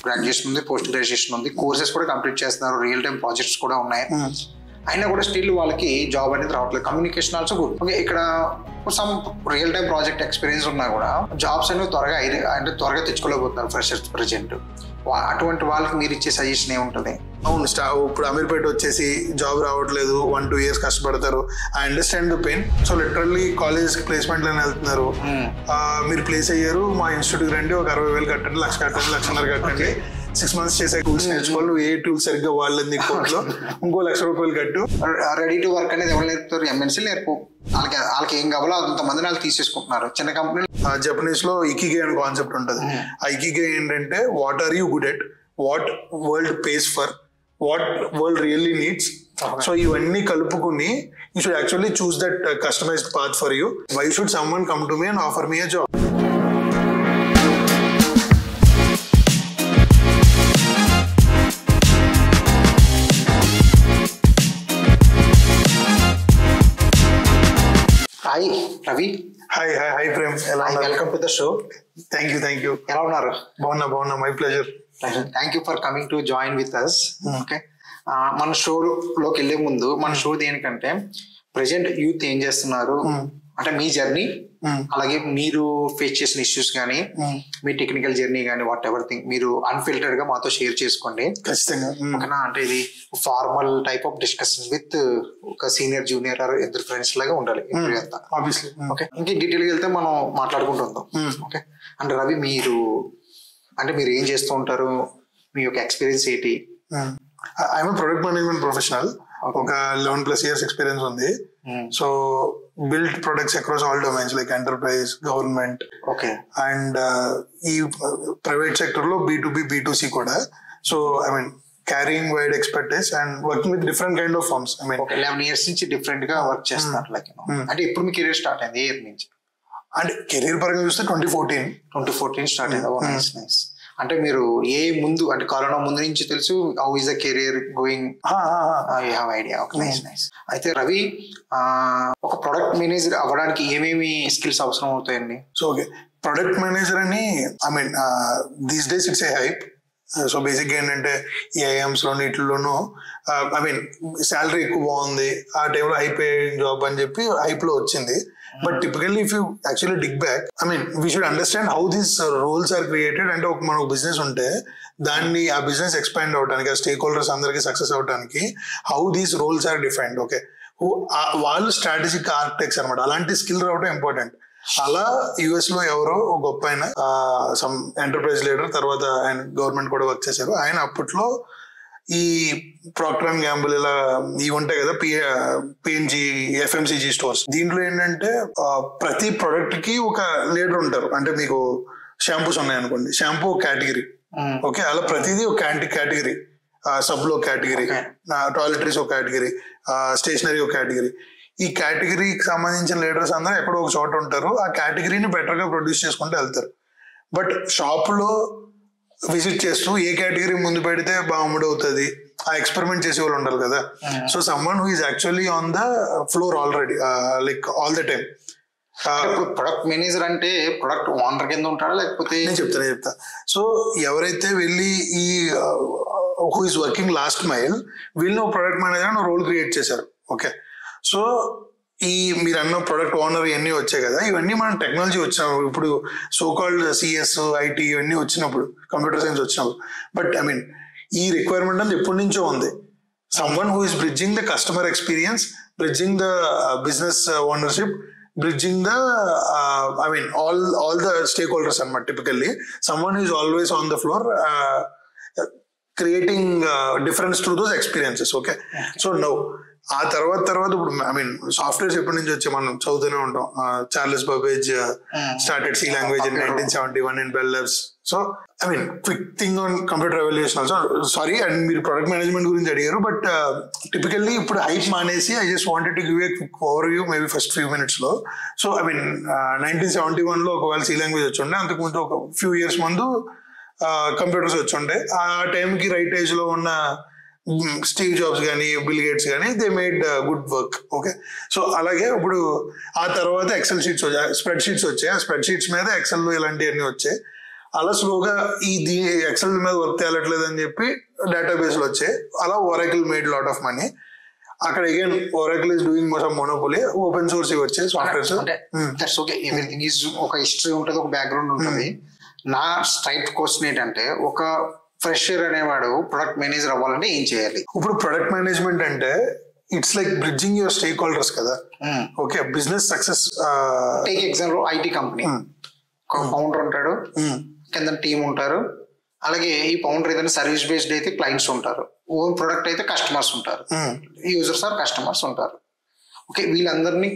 Graduation ఉంది, post graduation ఉంది, courses కూడా కంప్లీట్ చేస్తున్నారు, రియల్ టైమ్ ప్రాజెక్ట్స్ కూడా ఉన్నాయి. అయినా కూడా స్టిల్ వాళ్ళకి జాబ్ అనేది రావట్లేదు. Communication also good. ఓకే, ఇక్కడ some real time project experience ఉన్నా కూడా జాబ్స్ అనేవి త్వరగా తెచ్చుకోలేకపోతున్నారు ఫ్రెషర్స్ ప్రెజెంట్. అటువంటి వాళ్ళకి మీరు ఇచ్చే సజెషన్ ఏముంటుంది? అవును, ఇప్పుడు అమీర్పేట వచ్చేసి జాబ్ రావట్లేదు, 1-2 years కష్టపడతారు. I understand the pain. So literally college placement లోనే వెళ్తున్నారు. మీరు ప్లేస్ అయ్యారు, మా ఇన్స్టిట్యూట్ రండి, ఒక 60,000 కట్టండి, 1,00,000 కట్టండి, 1,50,000 కట్టండి, 6 months చేసే టూల్స్ నేర్చుకోవాలి. నువ్వు ఏ టూల్స్ సరిగ్గా వాళ్ళని కోర్టులో ఇంకో ₹1,00,000 కట్టు. రెడీ టు వర్క్ అనేది ఎవరు నేర్పుతారు? ఎంఎన్సీ నేర్పు. వాళ్ళకి ఏం కావాలో అంతమంది వాళ్ళు తీసేసుకుంటున్నారు. చిన్న కంపెనీలు జపనీస్ లో ఇకిగే అనే కాన్సెప్ట్ ఉంటుంది. ఆ ఇకిగే ఏంటంటే what are you good at, what world pays for, what world really needs. So ఇవన్నీ కలుపుకుని you should actually choose that customized path for you. Why should someone come to me and offer me a job? Hi Ravi. Hi Prem, ఎలా ఉన్నారు? Welcome to the show. Thank you. ఎలా ఉన్నారు? బాగున్నా. My pleasure. Thank you for coming to join with us. Okay, మన షోలోకి వెళ్లే ముందు మన షో దేనికంటే ప్రెసెంట్ యూత్ ఏం చేస్తున్నారు అంటే మీ జర్నీ, అలాగే మీరు ఫేస్ చేసిన ఇష్యూస్ కానీ మీ టెక్నికల్ జర్నీ కానీ వాట్ ఎవర్ థింగ్ మీరు అన్ఫిల్టర్డ్ గా మాతో షేర్ చేసుకోండి. ఖచ్చితంగా. ఓకేనా? అంటే ఇది formal type of discussions with ఒక సీనియర్ జూనియర్ ఆర్ ఇద్దరు ఫ్రెండ్స్ లాగా ఉండాలి అంతా. ఓకే, ఇంకా డీటెయిల్ గా వెళ్తే మనం మాట్లాడుకుంటుందాం. ఓకే, అంటే రవి మీరు ఏం చేస్తూ ఉంటారు? మీ యొక్క ఎక్స్పీరియన్స్ ఏంటి? I'm product management professional. ఒక 11+ years ఎక్స్పీరియన్స్ ఉంది. So build products across all domains like enterprise, government, and ఈ ప్రైవేట్ సెక్టర్ లో B2B, B2C కూడా. So I mean carrying wide expertise and working with different kind of firms. I mean 11 years నుంచి different గా work చేస్తున్నారు. Like అంటే ఇప్పుడు మీ career start అయింది year నుంచి? అంటే కెరీర్ పరంగా చూస్తే 2014 స్టార్ట్ అయింది. నైస్. అంటే మీరు ముందు అంటే కరోనా ముందు నుంచి తెలుసు how is the career going? You have idea. Okay, nice. అయితే రవి, ఒక ప్రొడక్ట్ మేనేజర్ అవ్వడానికి ఏమేమి స్కిల్స్ అవసరం అవుతాయండి? సో ఓకే, ప్రొడక్ట్ మేనేజర్ అని I mean these days it's a hype. So బేసిక్గా ఏంటంటే ఈ ఐఎమ్స్ లో వీటిల్లోనూ ఐ మీన్ శాలరీ ఎక్కువ బాగుంది, ఆ టైంలో హై పేయింగ్ జాబ్ అని చెప్పి హైప్ లో వచ్చింది. But typically if you actually dig back, I mean we should understand how these roles are created. అంటే మనకు బిజినెస్ ఉంటే దాన్ని ఆ బిజినెస్ ఎక్స్పాండ్ అవడానికి, ఆ స్టేక్ హోల్డర్స్ అందరికీ సక్సెస్ అవడానికి how these roles are defined. Okay, వాళ్ళు స్ట్రాటజిక్ ఆర్కిటెక్ట్స్ అనమాట. అలాంటి స్కిల్ రావడం ఇంపార్టెంట్. అలా యుఎస్ లో ఎవరో గొప్ప ఆయన సమ్ ఎంటర్ప్రైజ్ లీడర్, తర్వాత ఆయన గవర్నమెంట్ కూడా వర్క్ చేశారు. ఆయన అప్పట్లో ఈ ప్రాక్టర్ అండ్ గ్యాంబుల్ ఇలా ఇవి ఉంటాయి కదా, PNG, FMCG స్టోర్స్, దీంట్లో ఏంటంటే ప్రతి ప్రొడక్ట్ కి ఒక లీడర్ ఉంటారు. అంటే మీకు షాంపూస్ ఉన్నాయనుకోండి, షాంపూ ఒక కేటగిరీ. ఓకే, అలా ప్రతిదీ ఒక కేటగిరీ. సబ్ లో కేటగిరీ, టాయిలెటరీస్ ఒక కేటగిరీ, స్టేషనరీ ఒక కేటగిరీ. ఈ కేటగిరీకి సంబంధించిన లీడర్స్ అందరూ ఎక్కడో ఒక చోట ఉంటారు. ఆ కేటగిరీని బెటర్ గా ప్రొడ్యూస్ చేసుకుంటూ వెళ్తారు. బట్ షాప్ లో విజిట్ చేస్తూ ఏ కేటగిరీ ముందు పెడితే బాగా అమ్ముడవుతుంది, ఆ ఎక్స్పెరిమెంట్ చేసే వాళ్ళు ఉండాలి కదా. So someone who is actually on the floor already, like all the time. Product manager అంటే ప్రొడక్ట్ ఓనర్ కింద ఉంటాడా లేకపోతే? నేను చెప్తా. సో ఎవరైతే వెళ్ళి ఈ who is working last mile, వీళ్ళని ప్రొడక్ట్ మేనేజర్ అని రోల్ క్రియేట్ చేశారు. ఓకే, సో ఈ మీరు అన్న ప్రొడక్ట్ ఓనర్ ఇవన్నీ వచ్చాయి కదా, ఇవన్నీ మనం టెక్నాలజీ వచ్చినప్పుడు, ఇప్పుడు సో కాల్డ్ CS, IT ఇవన్నీ వచ్చినప్పుడు, కంప్యూటర్ సైన్స్ వచ్చినప్పుడు. బట్ ఐ మీన్ ఈ రిక్వైర్మెంట్ అనేది ఎప్పటి నుంచో ఉంది. Someone who is bridging the customer experience, bridging the business ownership, bridging the I mean all the stakeholders అనమాట. Typically someone who is always on the floor, creating difference to those experiences. Okay, so now ఆ తర్వాత ఇప్పుడు I mean softwares ఎప్పటి నుంచి వచ్చి మనం చదువుతూనే ఉంటాం. Charles Babbage started C language in 1971 in Bell Labs. So I mean quick thing on computer revolution also. Sorry, and మీరు ప్రొడక్ట్ మేనేజ్మెంట్ గురించి అడిగారు. బట్ టిపికల్లీ ఇప్పుడు హైప్ మానేసి I just wanted to give a quick over view maybe first few minutes లో. So I mean 1971 లో ఒకవేళ C language వచ్చి ఉండే, అంతకుముందు ఒక few years ముందు కంప్యూటర్స్ వచ్చి ఉండే. ఆ టైంకి రైట్ ఏజ్ లో ఉన్న స్టీవ్ జాబ్స్ కానీ, బిల్ గేట్స్ కానీ, they made good work. Okay, so అలాగే ఇప్పుడు ఆ తర్వాత ఎక్సెల్ షీట్స్ వచ్చాయి, స్ప్రెడ్ షీట్స్ వచ్చాయి. ఆ స్ప్రెడ్ షీట్స్ మీద ఎక్సెల్ ఇలాంటివన్నీ వచ్చాయి. అలా స్లోగా ఈ ఎక్సెల్ మీద వర్క్ తేలట్లేదు అని చెప్పి డేటాబేస్లు వచ్చాయి. అలా Oracle made lot of money. అక్కడ again Oracle is doing some monopoly, open source వచ్చాయి softwares. That's okay, everything is ఒక హిస్టరీ ఉంటుంది, ఒక బ్యాక్గ్రౌండ్ ఉంటుంది. నా స్ట్రైట్ క్వశ్చన్ ఏంటంటే, ఒక ఫ్రెషర్ అనేవాడు ప్రొడక్ట్ మేనేజర్ అవ్వాలంటే ఏం చేయాలి? ఇప్పుడు ప్రొడక్ట్ మేనేజ్మెంట్ అంటే it's like bridging your stakeholders కదా. Okay, business success. Take example IT company, ఒక ఫౌండర్ ఉంటాడు, కింద టీమ్ ఉంటారు. అలాగే ఈ ఫౌండర్ ఏదైనా సర్వీస్ బేస్డ్ అయితే క్లయింట్స్ ఉంటారు, ఓన్ ప్రొడక్ట్ అయితే కస్టమర్స్ ఉంటారు, యూజర్స్ ఆర్ కస్టమర్స్ ఉంటారు. ఓకే, వీళ్ళందరినీ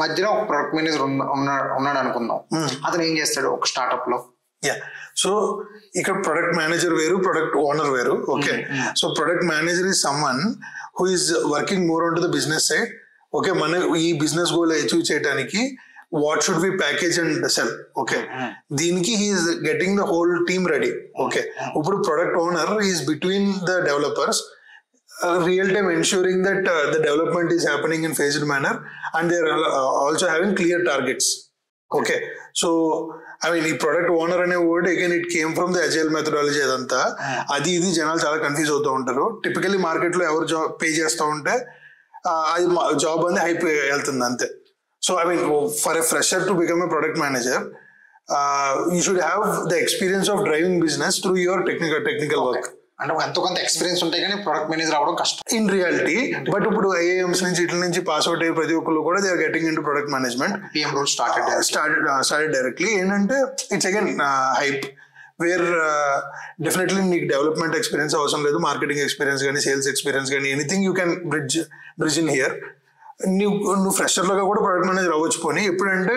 మధ్యలో ఒక ప్రొడక్ట్ మేనేజర్ ఉన్నాడు అనుకుందాం. అతను ఏం చేస్తాడు ఒక స్టార్ట్అప్ లో? సో ఇక్కడ ప్రొడక్ట్ మేనేజర్ వేరు, ప్రొడక్ట్ ఓనర్ వేరు. Okay, so product manager is someone who is working more on to the business side. Okay, మన ఈ బిజినెస్ గోల్ అచీవ్ చేయడానికి what should we package and sell? Okay, దీనికి he is getting the whole team ready. Okay, ఇప్పుడు product owner is between the developers, real time ensuring that the development is happening in phased manner and they are also having clear targets. Okay, so I mean ఈ product owner అనే word again it came from the agile methodology. అదంతా అది ఇది జనాలు చాలా confuse అవుతూ ఉంటారు. Typically market లో ఎవరు జాబ్ పే చేస్తూ ఉంటే అది జాబ్ అనేది హైప్ వెళ్తుంది అంతే. So I mean, for a fresher to become a product manager, you should have the experience of driving business through your technical work. అంటే ఎంతో కొంత ఎక్స్పీరియన్స్ ఉంటాయి కానీ ప్రొడక్ట్ మేనేజర్ అవ్వడం కష్టం ఇన్ రియాలిటీ. బట్ ఇప్పుడు ఐఐఎమ్స్ నుంచి ఇట్ల నుంచి పాస్ అవుట్ అయ్యే ప్రతి ఒక్కరు కూడా they are getting into product management. PM role started directly. ఏంటంటే it's again hype where definitely నీకు డెవలప్మెంట్ ఎక్స్పీరియన్స్ అవసరం లేదు, మార్కెటింగ్ ఎక్స్పీరియన్స్ కానీ సేల్స్ ఎక్స్పీరియన్స్ కానీ anything you can bridge in here. నువ్వు ఫ్రెషర్ లాగా కూడా ప్రొడక్ట్ మేనేజర్ అవ్వచ్చు. పోనీ ఎప్పుడంటే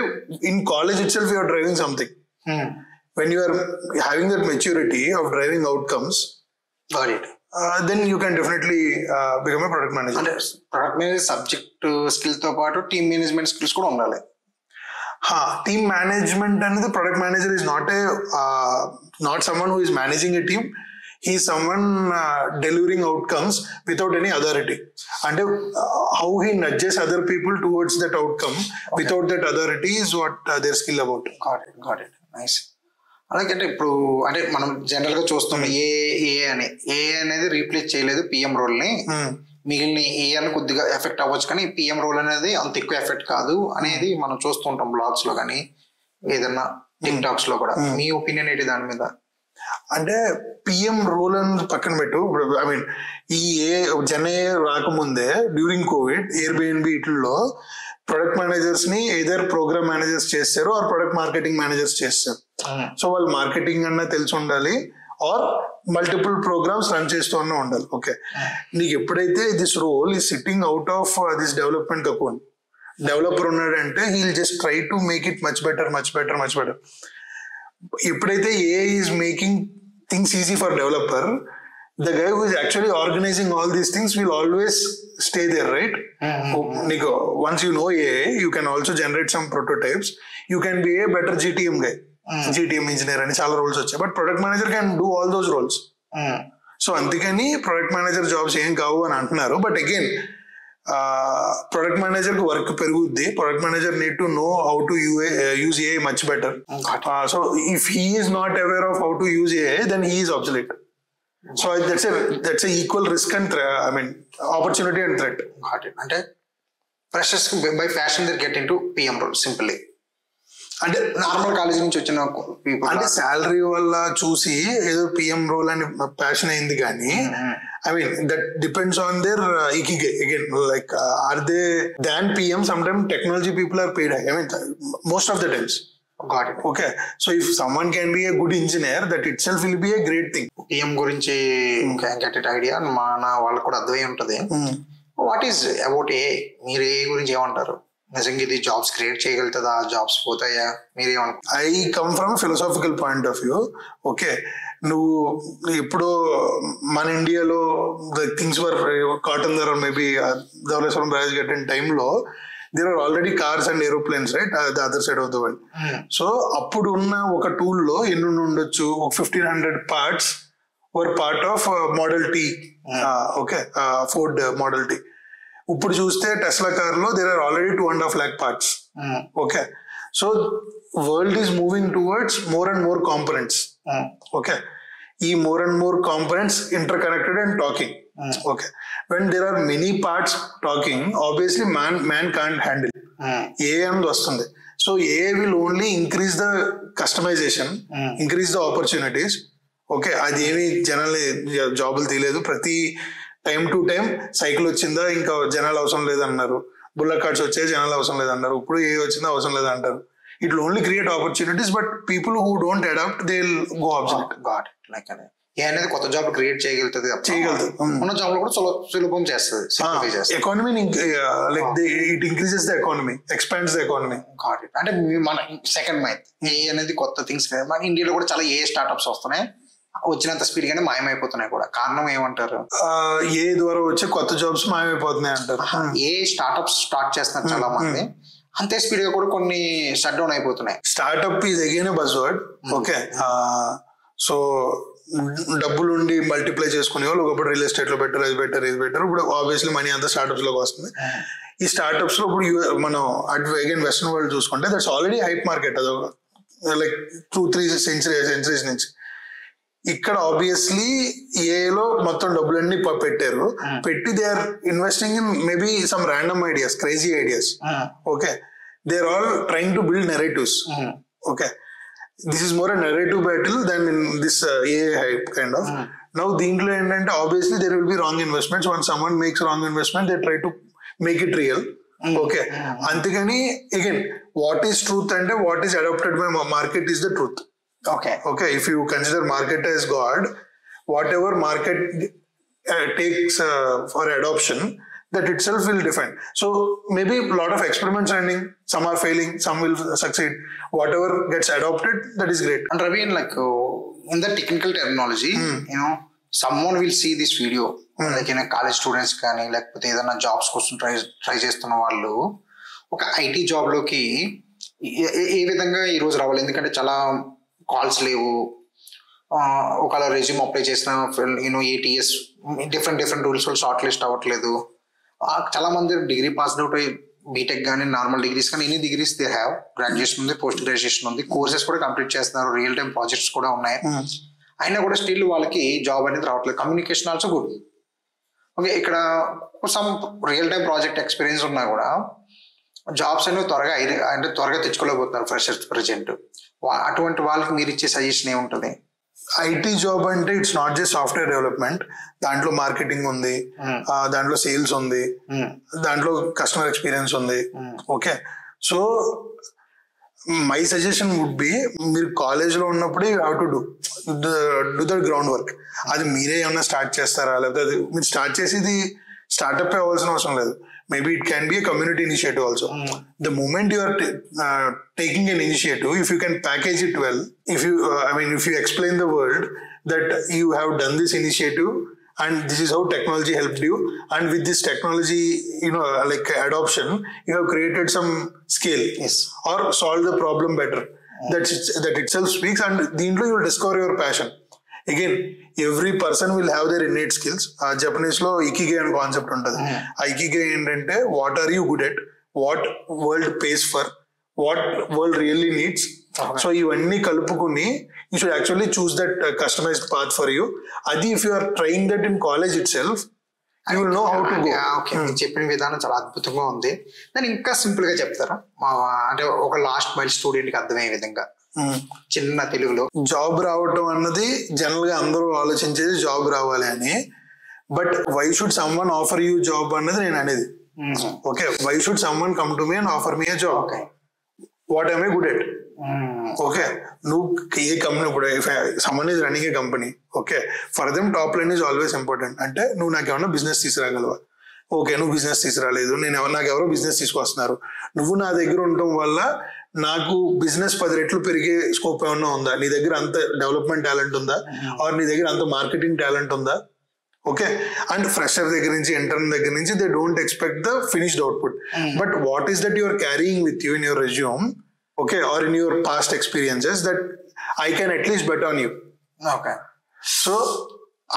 in college itself you're driving something. When you're having that maturity of driving outcomes, then you can definitely become a product manager. అంటే product manager subject skill తో పాటు team management skills కూడా ఉండాలి. Team management అనేది product manager is not someone who is managing a team. He is someone delivering outcomes without any authority. And how he nudges other people towards that outcome without that authority is what their skill about. Got it. Nice. అలాగే అంటే ఇప్పుడు అంటే మనం general గా చూస్తాం ఏ అనేది replace చేయలేదు PM role ని. మిగిలిన ఏ అని కొద్దిగా ఎఫెక్ట్ అవ్వచ్చు కానీ పిఎం రోల్ అనేది అంత ఎక్కువ ఎఫెక్ట్ కాదు అనేది మనం చూస్తుంటాం బ్లాగ్స్ లో కానీ ఏదన్నా టిక్ టాక్స్ లో కూడా. మీ ఒపీనియన్ ఏంటి దాని మీద? అంటే పిఎం రోల్ అని పక్కన పెట్టు. ఇప్పుడు ఐ మీన్ ఈ జనే రాకముందే డ్యూరింగ్ కోవిడ్ ఎయిర్బిఎన్బి ఇట్లలో ప్రొడక్ట్ మేనేజర్స్ ని ఎయిదర్ ప్రోగ్రామ్ మేనేజర్స్ చేస్తారు ఆర్ ప్రొడక్ట్ మార్కెటింగ్ మేనేజర్స్ చేస్తారు. సో వాళ్ళు మార్కెటింగ్ అన్నా తెలిసి ఉండాలి ఆర్ మల్టిపుల్ ప్రోగ్రామ్స్ రన్ చేస్తూ అన్నా ఉండాలి. ఓకే, నీకు ఎప్పుడైతే దిస్ రోల్ ఈ sitting out of this development కకోన్, డెవలపర్ ఉన్నాడంటే he will just try to make it much better. ఎప్పుడైతే a is making things easy for developer, the guy who is actually organizing all these things will always stay there, right? Nico, once you know AI, you can also generate some prototypes. You can be a better GTM guy, GTM engineer and chala roles vachayi, but product manager can do all those roles. So andukani product manager jobs em kavu ani antunnaru. But again, product manager ku work peruguddi. Product manager need to know how to use AI much better. So if he is not aware of how to use AI, then he is obsolete. So that's a equal risk and opportunity and threat. Got it. అంటే freshers by fashion they get into PM role simply. అంటే normal college నుంచి వచ్చిన people అంటే salary వల్ల చూసి ఏదో PM role అని passion అయింది కానీ I mean that depends on their ikigai again, like are they than PM? Sometimes technology people are paid high. I mean most of the times. Got it. Okay, so if someone can be a good engineer, that itself will be a great thing. PM గురించి get it idea మన వాళ్ళకు కూడా అర్థమై ఉంటది. What is about a, మీరు ఏ గురించి ఏమంటారు? నిజంగా ఇది జాబ్స్ క్రియేట్ చేయగలుగుతుందా, జాబ్స్ పోతాయా, మీరేమంటారు? I come from philosophical point of view. Okay, నువ్వు ఇప్పుడు మన ఇండియాలో ద థింగ్స్ వర్ కాటన్ ధర మేబీ ధవళేశ్వరం బ్యారేజ్ కట్టిన టైంలో there are already cars and aeroplanes, right, the other side of the world. So అప్పుడు ఉన్న ఒక టూల్లో ఎన్ని ఉండొచ్చు, ఒక 1500 parts were part of Model T. Okay, Ford Model T. ఇప్పుడు చూస్తే టెస్లా కార్లో there are already 2.5 lakh parts. Okay, so world is moving towards more and more components. Okay, ఈ more and more components interconnected and talking. Okay, when there are many parts talking, obviously man can't handle. AI అనేది వస్తుంది. So AI will only increase the customization, increase the opportunities. Okay, అది ఏమి జనాలు జాబులు తీయలేదు. ప్రతి time to time cycle వచ్చిందా ఇంకా జనాలు అవసరం లేదన్నారు, బుల్లెట్ కార్డ్స్ వచ్చాయి జనాలు అవసరం లేదన్నారు, ఇప్పుడు ఏ వచ్చిందా అవసరం లేదంటారు. It will only create opportunities, but people who don't adapt they will go absent. Got like ఏ అనేది కొత్త జాబ్ క్రియేట్ చేయగలుగుతుంది, ఉన్న జాబ్ లో కూడా సులభం చేస్తుంది. Economy like it increases the economy, expands the economy. Got it. అంటే మన సెకండ్ మైత్ ఏ అనేది కొత్త థింగ్స్. మన ఇండియాలో కూడా చాలా ఏ స్టార్ట్అప్స్ వస్తున్నాయి, వచ్చినంత స్పీడ్ గానే మాయమైపోతున్నాయి కూడా. కారణం ఏమంటారు? ఏ ద్వారా వచ్చే కొత్త జాబ్స్ మాయమైపోతున్నాయి అంటారు. ఏ స్టార్ట్అప్స్ స్టార్ట్ చేస్తున్నారు చాలా మంది, అంతే స్పీడ్ గా కూడా కొన్ని షట్ డౌన్ అయిపోతున్నాయి. Startup is again buzz word. Okay, so డబ్బులు ఉండి మల్టిప్లై చేసుకునే వాళ్ళు ఒకప్పుడు రియల్ ఎస్టేట్ లో పెట్టారు, ఇది పెట్టారు. ఇప్పుడు ఆబ్వియస్లీ మనీ అంతా స్టార్ట్అప్స్ లోకి వస్తుంది. ఈ స్టార్ట్అప్స్ లో ఇప్పుడు మనం అగైన్ వెస్టర్న్ వరల్డ్ చూసుకుంటే దట్స్ ఆల్రెడీ హైప్ మార్కెట్. అది లైక్ 2-3 సెంచరీస్ నుంచి. ఇక్కడ ఆబ్వియస్లీ ఏలో మొత్తం డబ్బులన్నీ పెట్టారు. పెట్టి they are investing in maybe some random ideas, crazy ideas. Okay, they are all trying to build narratives. Okay, this is more a narrative battle then in this AI hype kind of. Now దీంట్లో ఏంటంటే obviously there will be wrong investments. One someone makes wrong investment, they try to make it real. Okay, అందుకని again what is truth అంటే what is adapted by market is the truth. Okay, if you consider market as God, whatever market takes for adoption, that itself will define. So maybe a lot of experiments running, some are failing, some will succeed. Whatever gets adopted, that is great. And Ravi, like in the technical terminology, you know, someone will see this video, like in a college students కానీ లేకపోతే ఏదైనా jobs కోసం try చేస్తున్న వాళ్ళు ఒక IT job లోకి ఏ విధంగా ఈ రోజు రావాలి? ఎందుకంటే చాలా కాల్స్ లేవు, ఒకవేళ రెజ్యూమ్ అప్లై చేసిన యూనో ATS డిఫరెంట్ రూల్స్ వల్ల షార్ట్ లిస్ట్ అవ్వట్లేదు. చాలా మంది డిగ్రీ పాస్డ్ అవుట్ అయ్యి బీటెక్ కానీ నార్మల్ డిగ్రీస్ కానీ any degrees they have, graduation ఉంది, పోస్ట్ గ్రాడ్యుయేషన్ ఉంది, కోర్సెస్ కూడా కంప్లీట్ చేస్తున్నారు, రియల్ టైమ్ ప్రాజెక్ట్స్ కూడా ఉన్నాయి. అయినా కూడా స్టిల్ వాళ్ళకి జాబ్ అనేది రావట్లేదు. Communication also good. ఓకే, ఇక్కడ some real time project experience ఉన్నా కూడా జాబ్స్ అనేవి త్వరగా తెచ్చుకోలేకపోతున్నారు ఫ్రెషర్స్ ప్రెజెంట్. అటువంటి వాళ్ళకి మీరు ఇచ్చే సజెషన్ ఏముంటుంది? ఐటీ జాబ్ అంటే it's not just software development. దాంట్లో మార్కెటింగ్ ఉంది, దాంట్లో సేల్స్ ఉంది, దాంట్లో కస్టమర్ ఎక్స్పీరియన్స్ ఉంది. Okay, so my suggestion would be, మీరు కాలేజ్ లో ఉన్నప్పుడు you have to do the ground work. అది మీరే ఏమన్నా స్టార్ట్ చేస్తారా, లేకపోతే అది మీరు స్టార్ట్ చేసేది స్టార్ట్అప్ అవ్వాల్సిన అవసరం లేదు. Maybe it can be a community initiative also. The moment you are taking an initiative, if you can package it well, if you explain the world that you have done this initiative and this is how technology helped you, and with this technology, like adoption, you have created some scale, yes, or solved the problem better. That itself speaks, and దీంట్లో you will discover your passion. Again, every person will have their innate skills. Japanese లో ikigai అనే concept ఉంటుంది. ఆ ikigai ఏంటంటే what are you good at, what world pays for, what world really needs. So ఇవన్నీ కలుపుకుని you should actually choose that customized path for you. అది if you are trying that in college itself, you will know how to go. Okay, మీరు చెప్పిన విధానం చాలా అద్భుతంగా ఉంది. దాన్ని ఇంకా సింపుల్ గా చెప్తారా? అంటే ఒక లాస్ట్ మైల్ స్టూడెంట్ కి అర్థమయ్యే విధంగా చిన్న తెలుగులో. జాబ్ రావటం అన్నది జనరల్ గా అందరూ ఆలోచించేది జాబ్ రావాలి అని. But why should someone offer you job అన్నది నేను అనేది. Okay, why should someone come to me and offer me a job? What I'm a good at? Okay, నువ్వు ఏ కంపెనీ, ఇప్పుడు someone is running a company, okay, for them top line is always important. అంటే నువ్వు నాకు ఏమన్నా business తీసుకురాగలవా? Okay, నువ్వు business తీసుకురాలేదు, నాకు ఎవరో బిజినెస్ తీసుకొస్తున్నారు, నువ్వు నా దగ్గర ఉండటం వల్ల నాకు బిజినెస్ 10 రెట్లు పెరిగే స్కోప్ ఏమన్నా ఉందా? నీ దగ్గర అంత డెవలప్మెంట్ టాలెంట్ ఉందా? ఆర్ నీ దగ్గర అంత మార్కెటింగ్ టాలెంట్ ఉందా? ఓకే, అండ్ ఫ్రెషర్ దగ్గర నుంచి, ఇంటర్న్ దగ్గర నుంచి they don't expect the finished output. But what is that you are carrying with you in your resume, okay, or in your past experiences that I can at least bet on you. Okay, so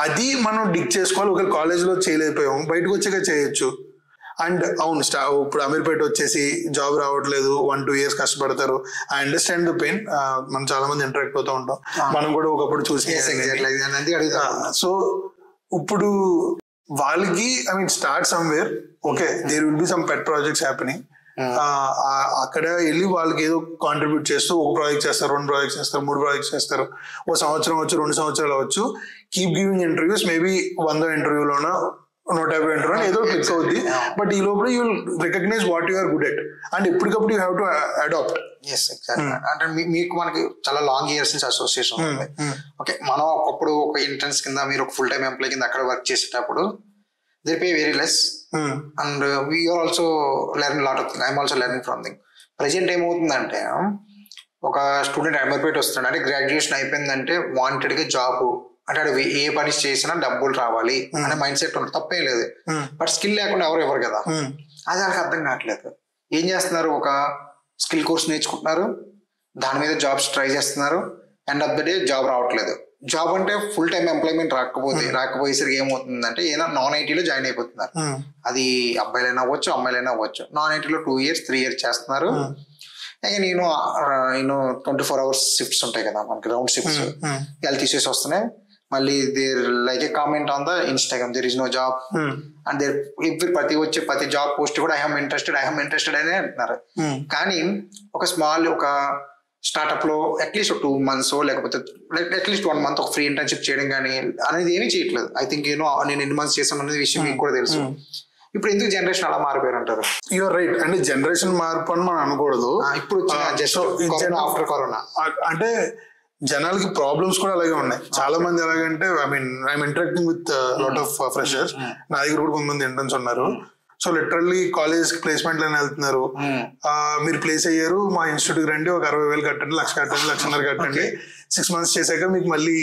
అది మనం Dick చేసుకోవాలి. ఒకవేళ కాలేజ్లో చేయలేకపోయాము, బయటకు వచ్చాక చేయొచ్చు. And అవును ఇప్పుడు అమీర్పేట వచ్చేసి జాబ్ రావట్లేదు, 1-2 years కష్టపడతారు. I understand the pain. మనం చాలా మంది ఇంటరాక్ట్ అవుతూ ఉంటాం, మనం కూడా ఒకప్పుడు చూసి. సో ఇప్పుడు వాళ్ళకి I mean start somewhere. Okay, there will be some pet projects happening. అక్కడ వెళ్ళి వాళ్ళకి ఏదో కాంట్రిబ్యూట్ చేస్తూ 1 ప్రాజెక్ట్ చేస్తారు, 2 ప్రాజెక్ట్స్ చేస్తారు, 3 ప్రాజెక్ట్స్ చేస్తారు. 1 సంవత్సరం అవచ్చు, 2 సంవత్సరాలు అవచ్చు. Keep giving interviews. మేబీ 100 ఇంటర్వ్యూలోనో 150 ఇంటర్వ్యూ ఏదో క్లిక్ అవుద్ది. బట్ ఈ లోపల you will recognize what you are good at and ఎప్పటికప్పుడు యూ హ్యావ్ టు అడాప్ట్. అంటే మీకు మనకి చాలా లాంగ్ ఇయర్స్ నుంచి అసోసియేషన్ ఉంది. ఓకే, మనం ఒకప్పుడు ఒక ఇంటర్న్స్ కింద, మీరు ఒక ఫుల్ టైమ్ ఎంప్లాయ్ కింద అక్కడ వర్క్ చేసేటప్పుడు they pay very less and we are also learning a lot of things. I'm also learning from them. Present ఏమవుతుందంటే ఒక స్టూడెంట్ అమీర్పేట వస్తున్నాడు అంటే గ్రాడ్యుయేషన్ అయిపోయిందంటే వాంటెడ్ గా జాబ్ అంటే ఏ పని చేసినా డబ్బులు రావాలి అనే మైండ్ సెట్ ఉంటుంది, తప్పేం లేదు. బట్ స్కిల్ లేకుండా ఎవరు ఇవ్వరు కదా, అది వాళ్ళకి అర్థం కావట్లేదు. ఏం చేస్తున్నారు, ఒక స్కిల్ కోర్స్ నేర్చుకుంటున్నారు, దాని మీద జాబ్స్ ట్రై చేస్తున్నారు, end of the day job రావట్లేదు. జాబ్ అంటే ఫుల్ టైమ్ ఎంప్లాయ్మెంట్ రాకపోయేసరికి ఏమవుతుందంటే ఏదైనా నాన్ ఐటీలో జాయిన్ అయిపోతున్నారు. అది అబ్బాయిలైనా అవ్వచ్చు, అమ్మాయిలైనా అవ్వచ్చు. నాన్ ఐటీలో 2 years 3 years చేస్తున్నారు. ఇక నేను 24 hours షిఫ్ట్స్ ఉంటాయి కదా మనకి, రౌండ్ షిఫ్ట్స్ వాళ్ళు తీసేసి వస్తున్నాయి. మళ్ళీ there like a comment on the Instagram, there is no job and there ప్రతి జాబ్ పోస్ట్ కూడా ఐ హామ్ ఇంట్రెస్టెడ్ అనే అంటున్నారు. కానీ ఒక స్టార్ట్అప్ లో అట్లీస్ట్ 2 months లేకపోతే అట్లీస్ట్ 1 month ఒక ఫ్రీ ఇంటర్న్షిప్ చేయడం కానీ అనేది ఏమీ చేయట్లేదు. ఐ థింక్ నేను ఎన్ని మంత్స్ చేశాను అనేది విషయం మీకు కూడా తెలుసు. ఇప్పుడు ఎందుకు జనరేషన్ అలా మారిపోయారు అంటారు? You're right. అంటే జనరేషన్ మార్పు అని మనం అనకూడదు. ఇప్పుడు ఆఫ్టర్ కరోనా అంటే జనాలకి ప్రాబ్లమ్స్ కూడా అలాగే ఉన్నాయి. చాలా మంది ఎలాగంటే I'm interacting with lot of freshers. నా దగ్గర కూడా కొంతమంది ఇంటర్న్స్ ఉన్నారు. సో లిటరల్లీ కాలేజ్ ప్లేస్మెంట్ అని వెళ్తున్నారు. మీరు ప్లేస్ అయ్యారు, మా ఇన్స్టిట్యూట్ రండి, ఒక 60,000 కట్టండి, 1,00,000 కట్టండి, 1,50,000 కట్టండి, 6 months చేశాక మీకు మళ్ళీ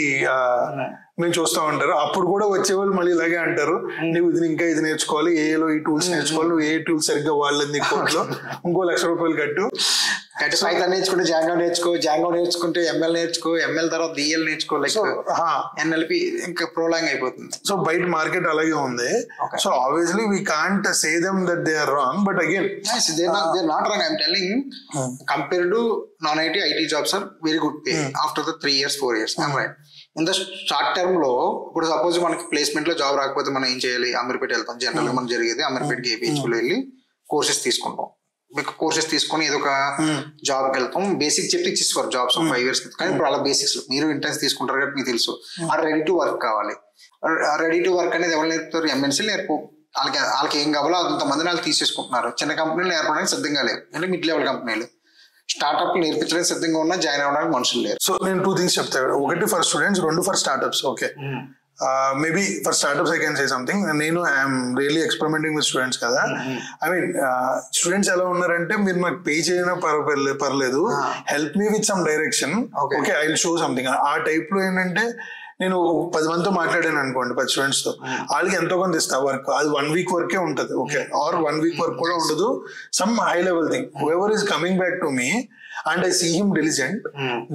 మేము చూస్తూ ఉంటారు. అప్పుడు కూడా వచ్చేవాళ్ళు మళ్ళీ ఇలాగే అంటారు, నువ్వు ఇది నేర్చుకోవాలి, ఏలో ఈ టూల్స్ నేర్చుకోవాలి, నువ్వు ఏ టూల్స్ సరిగ్గా వాళ్ళని నీ కోర్టులో ఇంకో ₹1,00,000 కట్టు. పైథాన్ నేర్చుకుంటే జాంగో నేర్చుకుంటే ఎంఎల్ నేర్చుకో, ఎంఎల్ తర్వాత డిఎల్ నేర్చుకో, లైక్ ఎన్ఎల్పి ఇంకా ప్రోలాంగ్ అయిపోతుంది. సో బయట మార్కెట్ అలాగే ఉంది. So obviously we can't say them that they are wrong, but again they are not wrong. I'm telling compared to non IT, IT jobs are very good pay after the 3 years 4 years. Right. In the short term లో ఇప్పుడు suppose మనకి placement లో job రాకపోతే మనం ఏం చేయాలి? అమీర్పేట వెళ్తాం. General గా మనం జరిగేది అమీర్పేటకి ఏపీహెచ్లో వెళ్ళి కోర్సెస్ తీసుకుంటాం. కోర్సెస్ తీసుకొని ఏదో ఒక జాబ్కి వెళ్తాం. బేసిక్ చెప్తే ఇచ్చేస్తారు జాబ్స్ 5 years. కానీ ఇప్పుడు అలా బేసిక్స్ మీరు ఇంటర్న్స్ తీసుకుంటారు కాబట్టి మీకు తెలుసు. ఆ రెడీ టు వర్క్ కావాలి. రెడీ టు వర్క్ అనేది ఎవరు నేర్పుతారు? ఎంఎన్సీలు నేర్పు. వాళ్ళకి ఏం కావాలో అంతమంది వాళ్ళు తీసేసుకుంటున్నారు. చిన్న కంపెనీలు నేర్పడానికి సిద్ధంగా లేవు, అంటే మిడ్ లెవెల్ కంపెనీలు. స్టార్ట్అప్ నేర్పించడానికి సిద్ధంగా ఉన్నా జాయిన్ అవ్వడానికి మనుషులు లేరు. సో నేను 2 things చెప్తాను. ఒకటి for students, 2 for startups. Okay, maybe for startups I can say something. నేను I'm really experimenting with students కదా. ఐ మీన్ స్టూడెంట్స్ ఎలా ఉన్నారంటే, మీరు నాకు పే చేయనా పర్లేదు, help me with some direction, okay I will show something. ఆ type లో ఏంటంటే నేను 10 మందితో మాట్లాడాను అనుకోండి, 10 స్టూడెంట్స్ తో, వాళ్ళకి ఎంతో కొంత ఇస్తా వర్క్. అది 1 week వర్కే ఉంటుంది. ఓకే, ఆర్ 1 week వర్క్ కూడా ఉండదు. Some high level thing. Whoever is coming back to me and I see him diligent,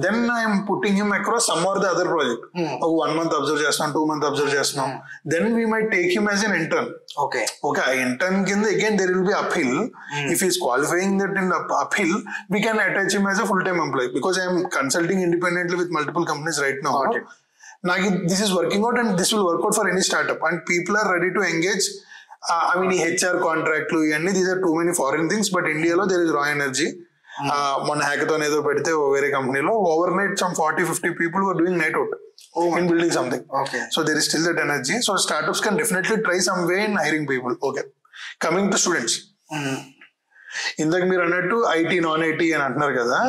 then I am putting him across some or the other project. 1 month observe చేస్తున్నాం, 2 month observe చేస్తున్నాం, then we might take him as an intern. Okay, intern కింద again there will be uphill. If he is qualifying that in the uphill, we can attach him as a full-time employee, because I am consulting independently with multiple companies right now. Nagi, this is working out and this will work out for any startup, and people are ready to engage. I mean, HR contract, these are too many foreign things, but India lo there is raw energy. మన hackathon ఏదో పెడితే వేరే కంపెనీలో over night some 40-50 people were doing night out in building something. So there is still that energy. So startups can definitely try some way in hiring people. Okay, coming to students, ఇందాక మీరు అన్నట్టు IT non IT అని అంటున్నారు కదా.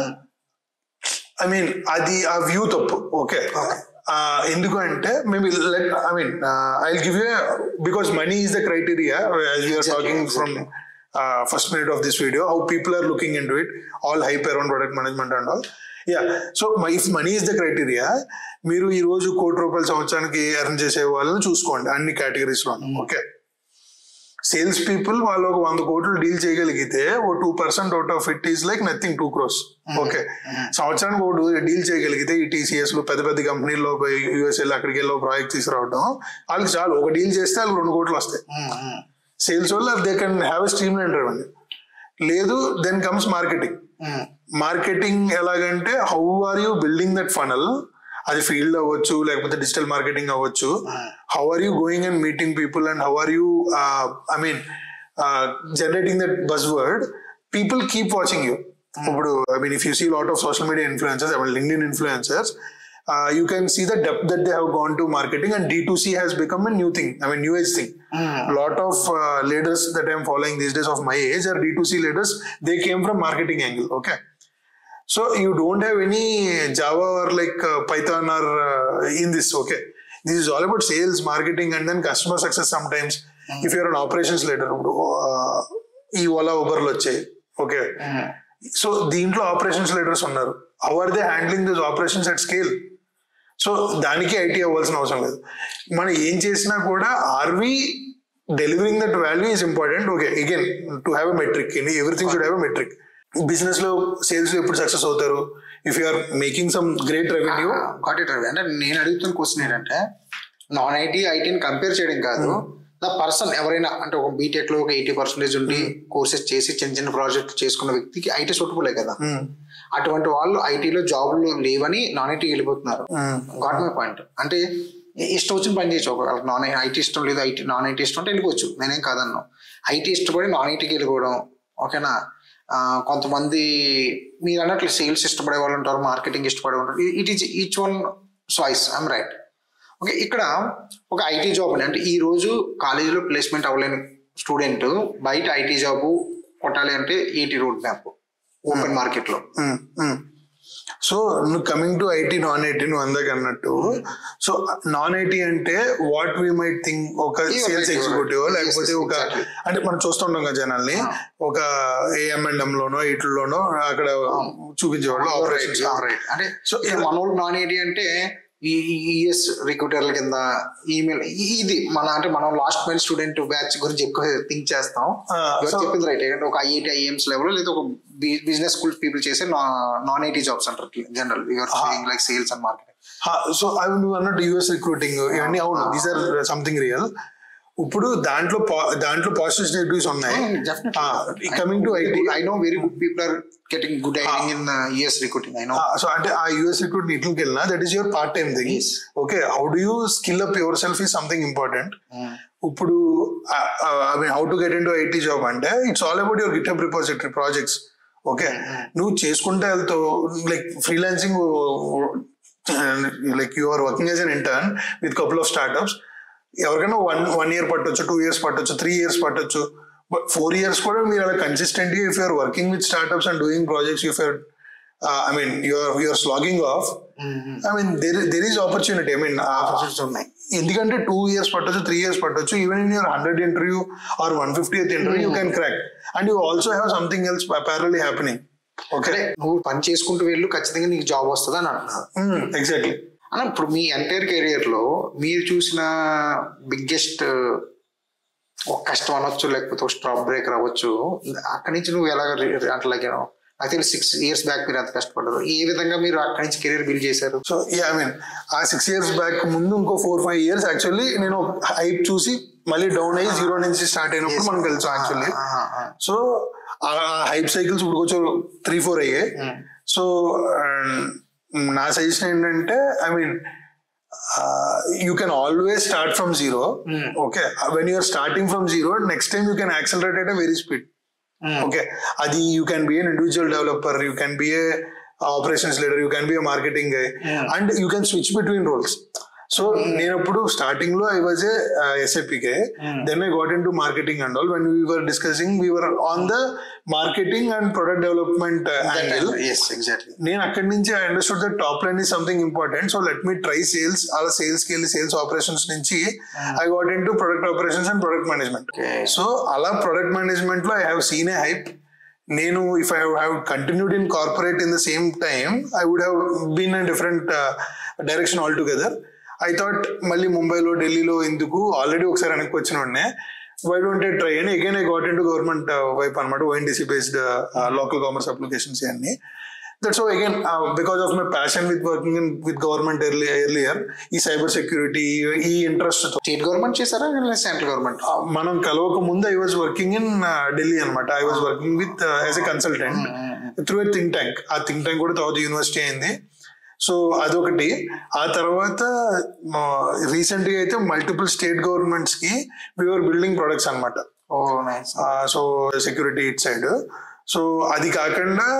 I mean అది ఆ view తప్పు. Okay, ఎందుకు అంటే maybe I will give you, because money is the criteria as we are talking from first minute of this video, how people are looking into it, all hype around product management and all. So if money is the criteria, మీరు ఈ రోజు ₹1,00,00,000 సంవత్సరానికి earn చేసే వాళ్ళని చూసుకోండి అన్ని categories లో. Okay, sales people వాళ్ళు ఒక 100 కోట్లు డీల్ చేయగలిగితే 2% out of it is like nothing, 2 crores. Okay, సంవత్సరానికి ఒక డీల్ చేయగలిగితే ఈ TCS లో పెద్ద పెద్ద కంపెనీల్లో USA అక్కడికి వెళ్ళి ప్రాజెక్ట్ తీసుకురావడం వాళ్ళకి చాలు. ఒక డీల్ చేస్తే వాళ్ళకి 2 కోట్లు వస్తాయి. సేల్స్ వల్ల they can have a stream line revenue. లేదు దెన్ కమ్స్ మార్కెటింగ్. మార్కెటింగ్ ఎలాగంటే how are you building that funnel, అది ఫీల్డ్ అవ్వచ్చు లేకపోతే డిజిటల్ మార్కెటింగ్ అవ్వచ్చు. How are you going and meeting people and how are you generating that buzzword, people keep watching you. If you see a lot of social media influencers, LinkedIn influencers, you can see the depth that they have gone to marketing, and D2C has become a new thing, new age thing. A lot of leaders that I am following these days of my age are D2C leaders. They came from marketing angle. Okay, so you don't have any Java or like Python or in this. Okay, this is all about sales, marketing, and then customer success sometimes. If you're an operations leader, ఈ ఓలా ఉబర్లు వచ్చాయి. Okay, so దీంట్లో operations leaders ఉన్నారు. How are they handling this operations at scale? So దానికి IT అవ్వాల్సిన అవసరం లేదు. మనం ఏం చేసినా కూడా are we delivering that value is important. Okay, again to have a metric, everything should have a metric. Business లో సేల్స్ లో ఎప్పుడు సక్సెస్ అవుతారు? If you are making some great revenue. Got it Ravi. అంటే నేను అడుగుతున్న క్వశ్చన్ ఏంటంటే non IT ఐటీని compare చేయడం కాదు, ద పర్సన్ ఎవరైనా అంటే ఒక బీటెక్ లో ఒక 80% ఉండి కోర్సెస్ చేసి చిన్న చిన్న ప్రాజెక్ట్ చేసుకున్న వ్యక్తికి ఐటీ సూటబులే కదా. అటువంటి వాళ్ళు ఐటీలో జాబ్లు లేవని నాన్ ఐటీకి వెళ్ళిపోతున్నారు. Got my point. అంటే ఇష్టం వచ్చిన పని చేయొచ్చు. ఒక నాన్ ఐటీ ఇష్టం లేదు, నాన్ ఐటీ ఇష్టం అంటే వెళ్ళిపోవచ్చు, నేనేం కాదన్నాను. ఐటీ ఇష్టపడి నాన్ ఐటీకి వెళ్ళిపోవడం ఓకేనా. కొంతమంది మీరు అన్నట్లు సేల్స్ ఇష్టపడే వాళ్ళు ఉంటారు, మార్కెటింగ్ ఇష్టపడే ఉంటారు. It is each one choice. I'm right. Okay, ఇక్కడ ఒక ఐటీ జాబ్ అంటే ఈ రోజు కాలేజీలో ప్లేస్మెంట్ అవ్వలేని స్టూడెంట్ బయట ఐటీ జాబ్ కొట్టాలి అంటే ఏంటి రోడ్ మ్యాప్ ఓపెన్ మార్కెట్ లో? సో నువ్వు coming to IT non IT నువ్వు అందాక అన్నట్టు, సో నాన్ ఐటీ అంటే వాట్ వీ మైట్ థింక్ ఒక సేల్స్ ఎగ్జిక్యూటివ్ లేకపోతే ఒక అంటే మనం చూస్తుంటాం కదా జనాల్ని ఒక ఏఎంఎండ్ఎం లోనో వీటిలోనో అక్కడ చూపించేవాళ్ళు ఆపరేషన్స్. అంటే సో మనోళ్ళు నాన్ ఐటీ అంటే ఈ ఈఎస్ రిక్రూటర్ల కింద ఈమెయిల్ ఇది మన అంటే మనం లాస్ట్ మైల్ స్టూడెంట్ బ్యాచ్ గురించి ఎక్కువ థింక్ చేస్తాం. చెప్పింది రైట్. అంటే ఒక ఐఐటి ఐఎమ్స్ లెవెల్ లేదా ఒక బిజినెస్ స్కూల్ పీపుల్ చేసే నాన్ ఐటీ జాబ్స్ అంటారు general. Like sales and marketing. So అవి నువ్వు అన్నట్టు యూఎస్ రిక్రూటింగ్ ఇవన్నీ అవును, దీస్ ఆర్ సంథింగ్ రియల్. ఇప్పుడు దాంట్లో పాజిటివ్స్ నెగటివ్స్ ఉన్నాయి. Coming to IT, I know very good people are getting good earning in US recruiting. I know. So అంటే ఆ యుఎస్ రిక్రూటింగ్ ఇట్లకి వెళ్ళినా that is your part time thing. Okay, how do you skill up yourself is something important. ఇప్పుడు how to get into IT job అంటే it's all about your GitHub repository projects. Okay, నువ్వు చేసుకుంటే వెళ్తావు like freelancing, like you are working as an intern with couple of startups. ఎవరికైనా 1 year పట్టొచ్చు, 2 years పట్టొచ్చు, 3 years పట్టొచ్చు, but 4 years కూడా మీరు అలా కన్సిస్టెంట్గా if you're working with startups and doing projects, if you're you're slagging off, there is opportunity. Opportunities ఉన్నాయి. ఎందుకంటే 2 years పట్టొచ్చు, 3 years పట్టొచ్చు. Even in your 100th interview or 150th interview you can crack, and you also have something else parallelly happening. Okay, నువ్వు పని చేసుకుంటూ వెళ్ళు, ఖచ్చితంగా నీకు జాబ్ వస్తుంది అని అంటున్నాను. ఎగ్జాక్ట్లీ. అన్న ఇప్పుడు మీ ఎంటైర్ కెరియర్ లో మీరు చూసిన బిగ్గెస్ట్ ఒక కష్టం అనొచ్చు లేకపోతే ఒక స్టాప్ బ్రేకర్ అవ్వచ్చు, అక్కడి నుంచి నువ్వు ఎలాగ అంటే లైక్ నాకు తెలిసి 6 years బ్యాక్ మీరు ఎంత కష్టపడ్డారు, ఏ విధంగా మీరు అక్కడి నుంచి కెరీర్ బిల్డ్ చేశారు? సో ఆ 6 years బ్యాక్ ముందు ఇంకో 4-5 years యాక్చువల్లీ నేను హైప్ చూసి మళ్ళీ డౌన్ అయ్యి 0 నుంచి స్టార్ట్ అయినప్పుడు మనకు తెలుసు యాక్చువల్లీ. సో ఆ హైప్ సైకిల్స్ ఇప్పుడు కొంచెం 3-4 అయ్యాయి. సో నా సజెషన్ ఏంటంటే you can always start from zero. Okay, when you are starting from zero, next time you can accelerate at a very speed. Okay, adi you can be an individual developer, you can be a operations leader, you can be a marketing guy, and you can switch between roles. So నేను అప్పుడు starting లో I was a SAP guy, then I got into marketing and all. When we were discussing, we were on the marketing and product development angle. Yes, exactly. నేను అక్కడి నుంచి I understood that top line is something important, so let me try sales. అలా సేల్స్కి వెళ్ళి sales operations నుంచి I got into product operations and product management. So అలా product management లో I have seen a hype. నేను if I have continued in corporate in the same time, I would have been in a different direction altogether. I thought మళ్ళీ ముంబైలో ఢిల్లీలో ఎందుకు, already ఒకసారి వెనక్కి వచ్చిన వాడినే, వై డోంట్ ఐ ట్రై అని again I got in to government వైపు అనమాట, ONDC based local commerce applications అన్ని. That's how again, because of my passion with working with government earlier, ఈ సైబర్ సెక్యూరిటీ ఈ ఇంట్రెస్ట్. స్టేట్ గవర్నమెంట్ చేశారా central government? మనం కలవక ముందు I was working in Delhi అనమాట. I was working with as a consultant through a think tank. ఆ think tank కూడా తర్వాత యూనివర్సిటీ అయింది. సో అదొకటి. ఆ తర్వాత రీసెంట్ గా అయితే మల్టిపుల్ స్టేట్ గవర్నమెంట్స్ కి వీఆర్ బిల్డింగ్ ప్రొడక్ట్స్ అనమాట. So security it side. So అది కాకుండా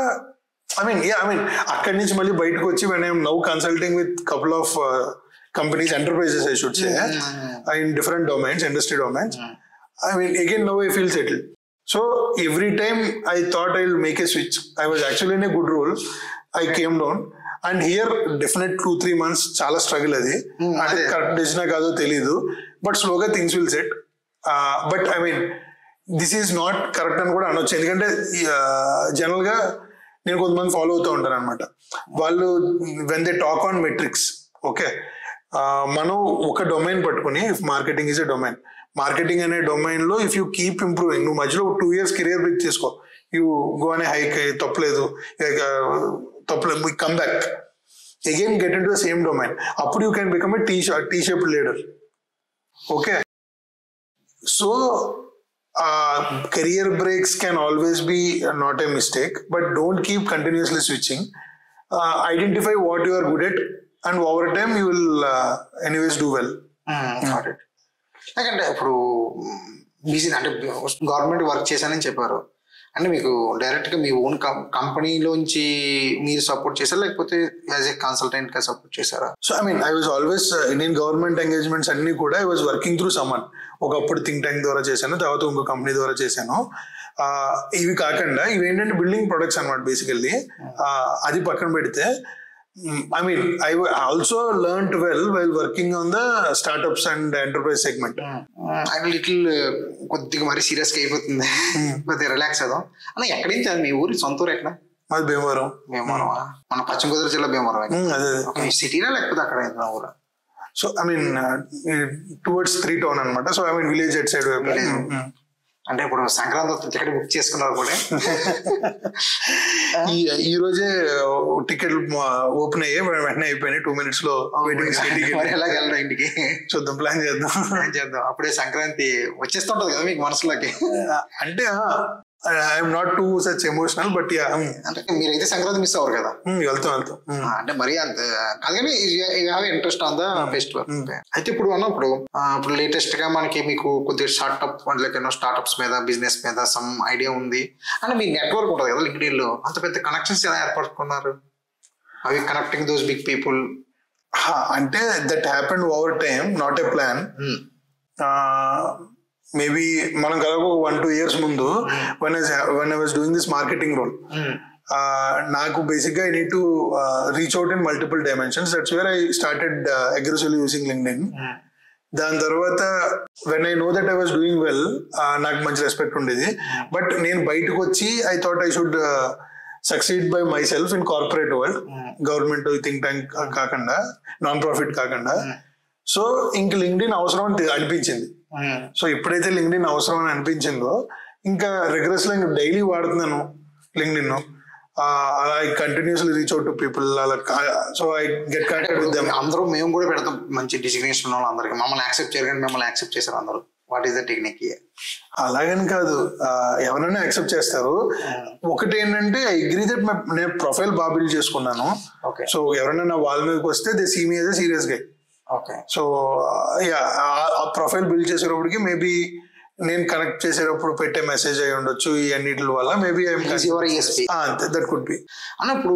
I mean అక్కడి నుంచి మళ్ళీ బయటకు వచ్చి when I am now consulting with couple of companies, enterprises I should say, in different domains, industry domains. I mean again now I feel settled. So every time I thought I'll make a switch, I was actually in a good role. I came down and here definite 2-3 months చాలా struggle. అది అంటే correct decision కాదో తెలీదు, but స్లోగా things will set. But I mean this is not correct అని కూడా అనొచ్చు. ఎందుకంటే జనరల్ గా నేను కొంతమంది ఫాలో అవుతూ ఉంటాను అనమాట. వాళ్ళు when they talk on metrics, okay, మనం ఒక డొమైన్ పట్టుకుని, if marketing is a domain, marketing అనే డొమైన్ లో ఇఫ్ యూ కీప్ ఇంప్రూవింగ్, నువ్వు మధ్యలో 2 years కెరియర్ బ్రేక్ చేసుకో, యూ గో అనే హైక్, తప్పలేదు, come back again, get into the same domain. అప్పుడు you can become a T shape leader. Okay, so career breaks can always be not a mistake, but don't keep continuously switching. Identify what you are good at and over time you will anyways do well. Got it. అంటే ఇప్పుడు busy అంటే government work చేశానని చెప్పారు, అంటే మీకు direct గా మీ own కంపెనీలోంచి మీరు support చేశారా, లేకపోతే యాజ్ ఏ కన్సల్టెంట్ గా సపోర్ట్ చేశారా? So I mean I was always నేను గవర్నమెంట్ ఎంగేజ్మెంట్స్ అన్ని కూడా I was working through someone. ఒకప్పుడు థింక్ ట్యాంక్ ద్వారా చేశాను, తర్వాత ఇంకో కంపెనీ ద్వారా చేశాను. ఇవి కాకుండా ఇవి ఏంటంటే బిల్డింగ్ ప్రొడక్ట్స్ అనమాట బేసికల్లీ. అది పక్కన పెడితే I mean, I also learned well while working on the startups and enterprise segment. I'm little కొద్దిగా మరి సీరియస్ గా అయిపోతుంది, కొద్దిగా రిలాక్స్ అవుదాం అన్న. ఎక్కడి నుంచి మీ ఊరి సొంత ఊరు ఎక్కడ? మాది భీమవరం. భీమవరం మన పశ్చిమ గోదావరి జిల్లా భీమవరం. సిటీనా లేకపోతే అక్కడ ఊరా? So I mean towards 3 town అనమాట. So I mean village at side. అంటే ఇప్పుడు సంక్రాంతి టికెట్ బుక్ చేసుకున్నారు కూడా. ఈ రోజే టికెట్ ఓపెన్ అయ్యే వెంటనే అయిపోయినాయి. 2 minutes లో వెయిటింగ్. ఎలాగ వెళ్ళరా ఇంటికి? చూద్దాం, ప్లాన్ చేద్దాం. అప్పుడే సంక్రాంతి వచ్చేస్తుంటది కదా మీకు మనసులోకి. అంటే I'm not two such emotional, but అంటే మీరైతే సంక్రాంతి మిస్ అవ్వరు కదా? వెళ్తాం. అంటే మరీ అంత కాదు కానీ ఇంట్రెస్ట్ ఆన్ ద ఫెస్టివల్. అయితే ఇప్పుడు అన్నప్పుడు ఇప్పుడు లేటెస్ట్ గా మనకి మీకు కొద్దిగా స్టార్ట్అప్స్ మీద, బిజినెస్ మీద సమ్ ఐడియా ఉంది అంటే మీ నెట్వర్క్ ఉంటుంది కదా లింక్డ్ఇన్ లో, అంత పెద్ద కనెక్షన్స్ ఎలా ఏర్పడుతున్నారు? అవి కనెక్టింగ్ దోస్ బిగ్ పీపుల్. అంటే that happened over time, not a plan. Maybe మనం కలగ 1-2 years ముందు when I was doing this marketing role, నాకు బేసిక్గా I need to reach out in multiple dimensions. That's where I started aggressively using LinkedIn. దాని తర్వాత when I know that I was doing well, నాకు మంచి respect ఉండేది. But నేను బయటకు వచ్చి I thought I should succeed by my self in corporate world, government think tank కాకుండా, non profit కాకుండా. సో ఇంక లింక్డ్ఇన్ అవసరం అని అనిపించింది. సో ఎప్పుడైతే లింక్డ్ఇన్ అవసరం అని అనిపించిందో ఇంకా రిగ్రెస్ లో ఇంకా డైలీ వాడుతున్నాను లింక్డ్ఇన్. అలా I continuously reach out to people. అలా so I get connected with them. అందరూ మేము కూడా పెడతాం మంచి డిజిగ్నేషన్ ఉన్న అందరికి. మమ్మల్ని యాక్సెప్ట్ చేయరు, మిమ్మల్ని యాక్సెప్ట్ చేశారు అందరూ. What is the technique? అలాగని కాదు, ఎవరైనా యాక్సెప్ట్ చేస్తారు. ఒకటి ఏంటంటే ఐ అగ్రీ దట్ నేను ప్రొఫైల్ బాగా బిల్డ్ చేసుకున్నాను. సో ఎవరైనా నా వాళ్ళ మీదకి వస్తే they see me as a serious guy. So ఆ ప్రొఫైల్ బిల్డ్ చేసేటప్పటికి మేబీ నేను కనెక్ట్ చేసేటప్పుడు పెట్టే మెసేజ్ అయి ఉండొచ్చు ఈ అన్నిటి వల్ల. Maybe that could be. అన్నప్పుడు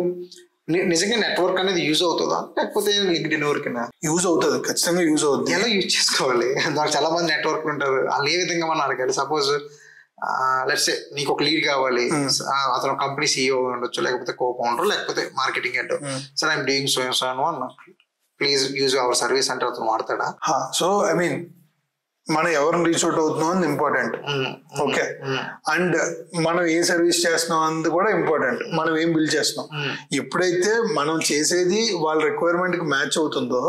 నిజంగా నెట్వర్క్ అనేది యూజ్ అవుతుందా, లేకపోతే లింక్డ్ఇన్ వరకేనా? యూజ్ అవుతుంది, ఖచ్చితంగా యూజ్ అవుతుంది. ఎలా యూజ్ చేసుకోవాలి? దానికి చాలా మంది నెట్వర్క్ ఉంటారు, వాళ్ళు ఏ విధంగా మనం అడగాలి? సపోజ్ లెట్స్ సే నీకు ఒక లీడ్ కావాలి, అతను కంపెనీ CEO ఉండొచ్చు, లేకపోతే కో ఫౌండర్, లేకపోతే marketing head. Sir I'm doing so అన్న, ప్లీజ్ యూజ్ అవర్ సర్వీస్ అంటే అతను వాడతాడా? సో ఐ మీన్ మనం ఎవరిని రీచ్ అవుట్ అవుతున్నాం అని ఇంపార్టెంట్. ఓకే, అండ్ మనం ఏ సర్వీస్ చేస్తున్నాం అన్నది కూడా ఇంపార్టెంట్. మనం ఏం బిల్డ్ చేస్తున్నాం, ఎప్పుడైతే మనం చేసేది వాళ్ళ రిక్వైర్మెంట్ కి మ్యాచ్ అవుతుందో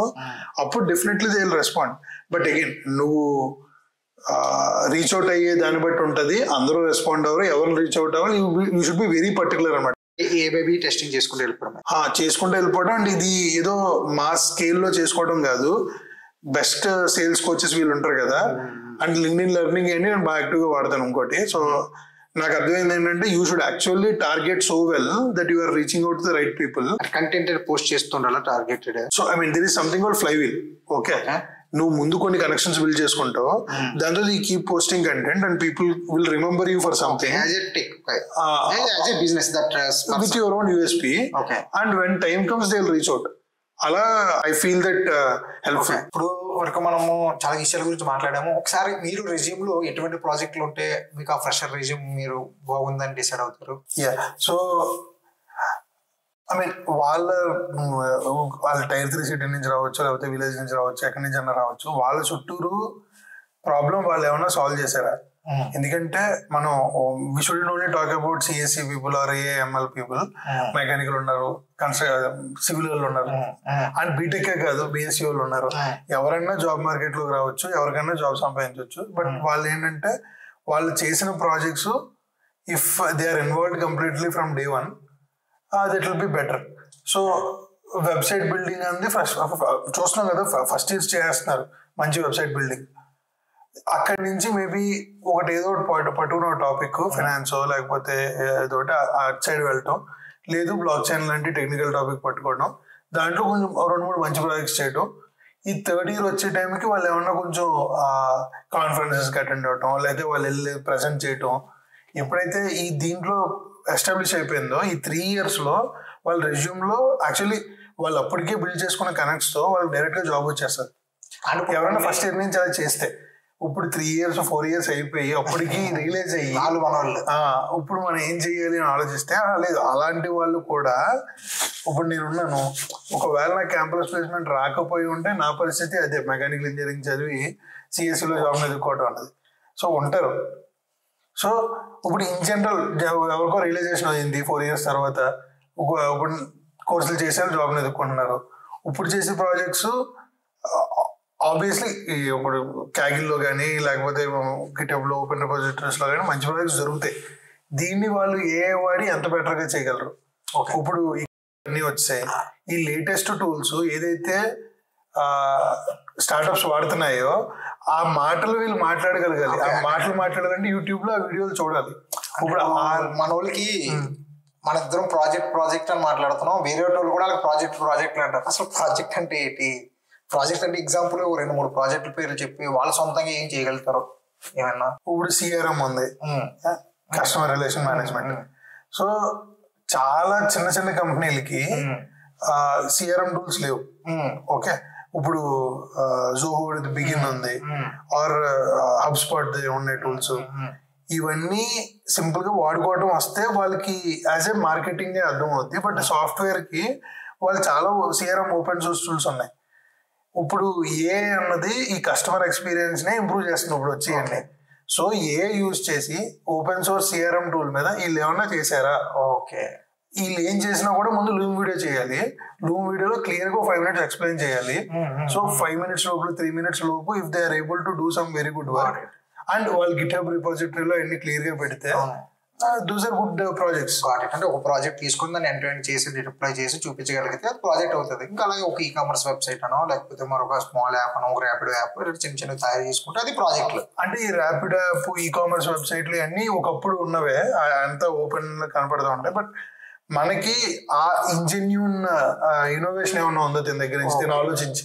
అప్పుడు definitely they will respond. But again నువ్వు రీచ్ అవుట్ అయ్యే దాన్ని బట్టి ఉంటది. అందరూ రెస్పాండ్ అవ్వరు, ఎవరిని రీచ్ అవుట్ అవ్వాలి. You should be very particular అనమాట. ఏబేబీ టెస్టింగ్ చేసుకుంటూ వెళ్ళిపోవడం. చేసుకుంటూ వెళ్ళిపోవడం. అండ్ ఇది ఏదో మా స్కేల్లో చేసుకోవడం కాదు, బెస్ట్ సేల్స్ కోచెస్ వీళ్ళు ఉంటారు కదా, అండ్ లింక్డ్ఇన్ లెర్నింగ్ ఏంటి నేను బాగా యాక్టివ్గా వాడతాను ఇంకోటి. సో నాకు అర్థమైంది ఏంటంటే you should actually target so well that you are reaching out to the right people. Content post చేస్తుండాలా targeted. So I mean there is something called flywheel. Okay, నువ్వు ముందు కొన్ని కనెక్షన్స్ బిల్డ్ చేసుకుంటావు, దాంతో ఈ keep posting content and people will remember you for something with your own USP. And when time comes they will reach out. అలా I feel that helpful. ఇప్పుడు వరకు మనము చాలా విషయాల గురించి మాట్లాడాము. ఒకసారి మీరు రెజ్యూమ్ లో ఎటువంటి ప్రాజెక్టులు ఉంటే మీకు ఆ ఫ్రెషర్ రెజ్యూమ్ మీరు బాగుందని డిసైడ్ అవుతారు? సో ఐ మీన్ వాళ్ళ టైర్ 3 సిటీ నుంచి రావచ్చు, లేకపోతే విలేజ్ నుంచి రావచ్చు, ఎక్కడి నుంచి అన్నా రావచ్చు, వాళ్ళ చుట్టూరు ప్రాబ్లం వాళ్ళు ఏమైనా సాల్వ్ చేశారా? ఎందుకంటే మనం we should only talk about CSC people or AML people, mechanical ఉన్నారు, సివిల్ వాళ్ళు ఉన్నారు, అండ్ బీటెక్ కాదు బిఎస్సి వాళ్ళు ఉన్నారు. ఎవరైనా జాబ్ మార్కెట్ లోకి రావచ్చు, ఎవరికైనా జాబ్ సంపాదించవచ్చు. బట్ వాళ్ళు ఏంటంటే వాళ్ళు చేసిన projects if they are involved completely from day one, that will be better. So website building అనేది ఫస్ట్ చూస్తున్నాం కదా, ఫస్ట్ ఇయర్స్ చేస్తున్నారు మంచి వెబ్సైట్ బిల్డింగ్. అక్కడి నుంచి మేబీ ఒకటి ఏదో పట్టుకున్న టాపిక్ ఫైనాన్స్ లేకపోతే ఏదో అటు సైడ్ వెళ్ళటం, లేదు బ్లాక్ చైన్ లాంటి టెక్నికల్ టాపిక్ పట్టుకోవడం, దాంట్లో కొంచెం 2-3 మంచి ప్రాజెక్ట్స్ చేయడం. ఈ థర్డ్ ఇయర్ వచ్చే టైంకి వాళ్ళు ఏమన్నా కొంచెం కాన్ఫరెన్సెస్కి అటెండ్ అవటం, లేకపోతే వాళ్ళు వెళ్ళి ప్రజెంట్ చేయటం. ఎప్పుడైతే ఈ దీంట్లో ఎస్టాబ్లిష్ అయిపోయిందో ఈ 3 years లో వాళ్ళ రెజ్యూమ్లో యాక్చువల్లీ వాళ్ళు అప్పటికే బిల్డ్ చేసుకున్న కనెక్ట్స్తో వాళ్ళు డైరెక్ట్గా జాబ్ వచ్చేస్తారు. ఎవరైనా ఫస్ట్ ఇయర్ నుంచి అలా చేస్తే. ఇప్పుడు 3 years 4 years అయిపోయి అప్పటికి రియలైజ్ అయ్యి ఇప్పుడు మనం ఏం చెయ్యాలి అని ఆలోచిస్తే లేదు, అలాంటి వాళ్ళు కూడా ఇప్పుడు నేనున్నాను, ఒకవేళ నా క్యాంపస్ ప్లేస్మెంట్ రాకపోయి ఉంటే నా పరిస్థితి అదే, మెకానికల్ ఇంజనీరింగ్ చదివి సిఎస్సిలో జాబ్ ఎదుర్కోవటం అన్నది. సో ఉంటారు. సో ఇప్పుడు ఇన్ జనరల్ ఎవరికో రియలైజేషన్ అయింది 4 years తర్వాత, ఇప్పుడు కోర్సులు చేశారు, జాబ్ని ఎదుర్కొంటున్నారు. ఇప్పుడు చేసే ప్రాజెక్ట్స్ ఆబ్వియస్లీ ఇప్పుడు క్యాగిల్లో కానీ లేకపోతే గిటబ్లో ఓపెన్ రిపోజిటరీస్లో కానీ మంచి ప్రాజెక్ట్స్ జరుగుతాయి. దీన్ని వాళ్ళు వాడి ఎంత బెటర్గా చేయగలరు. ఇప్పుడు ఇవన్నీ వచ్చాయి, ఈ లేటెస్ట్ టూల్స్ ఏదైతే స్టార్టప్స్ వాడుతున్నాయో ఆ మాటలు వీళ్ళు మాట్లాడగలగాలి. ఆ మాటలు మాట్లాడాలంటే యూట్యూబ్లో ఆ వీడియోలు చూడాలి. ఇప్పుడు మన వాళ్ళకి మన ఇద్దరం ప్రాజెక్ట్ అని మాట్లాడుతున్నాం, వేరే వాళ్ళు కూడా ప్రాజెక్ట్ అంటారు. అసలు ప్రాజెక్ట్ అంటే ఏంటి? ప్రాజెక్ట్ అంటే ఎగ్జాంపుల్ 2-3 ప్రాజెక్టుల పేర్లు చెప్పి వాళ్ళు సొంతంగా ఏం చేయగలుగుతారు ఏమన్నా? ఇప్పుడు సిఆర్ఎం ఉంది, కస్టమర్ రిలేషన్ మేనేజ్మెంట్. సో చాలా చిన్న కంపెనీలకి సిఆర్ఎం టూల్స్ లేవు. ఓకే, ఇప్పుడు జోహో బిగిన్ ఉంది, ఆర్ హబ్స్పాట్ ఉన్నాయి టూల్స్. ఇవన్నీ సింపుల్ గా వాడుకోవడం వస్తే వాళ్ళకి యాజ్ ఏ మార్కెటింగ్ అర్థం అవుద్ది. బట్ సాఫ్ట్వేర్ కి వాళ్ళు చాలా సిఆర్ఎం ఓపెన్ సోర్స్ టూల్స్ ఉన్నాయి. ఇప్పుడు అన్నది ఈ కస్టమర్ ఎక్స్పీరియన్స్ నే ఇంప్రూవ్ చేస్తుంది ఇప్పుడు వచ్చేయండి. సో యూజ్ చేసి ఓపెన్ సోర్స్ సిఆర్ఎం టూల్ మీద వీళ్ళు ఏమన్నా చేశారా? ఓకే, వీళ్ళు ఏం చేసినా కూడా ముందు లూమ్ వీడియో చేయాలి. లూమ్ వీడియోలో క్లియర్ గా 5 minutes ఎక్స్ప్లెయిన్ చేయాలి. సో 5 minutes లోపు 3 minutes లోపు if they are able to do some very good work and వాళ్ళు గిట్హబ్ రిపోజిటరీలో అన్ని క్లియర్ గా పెడితే దోస్ ఆర్ గుడ్ ప్రాజెక్ట్స్. అంటే ఒక ప్రాజెక్ట్ తీసుకుని దాన్ని ఎండ్ టు ఎండ్ చేసి డిప్లాయ్ చేసి చూపించగలిగితే అది ప్రాజెక్ట్ అవుతుంది. ఇంకా అలాగే ఒక ఈకామర్స్ వెబ్సైట్ అనో లేకపోతే మరొక స్మాల్ యాప్ అనో, ఒక ర్యాపిడో యాప్ చిన్న తయారు చేసుకుంటే అది ప్రాజెక్టులు. అంటే ఈ ర్యాపిడో యాప్, ఈకామర్స్ వెబ్సైట్లు అన్ని ఒకప్పుడు ఉన్నవే, అంతా ఓపెన్ కనపడుతూ ఉంటాయి. బట్ మనకి ఆ ఇంజెన్యూన్ ఇన్నోవేషన్ ఏమన్నా ఉందో తిన దగ్గర నుంచి తిన ఆలోచించి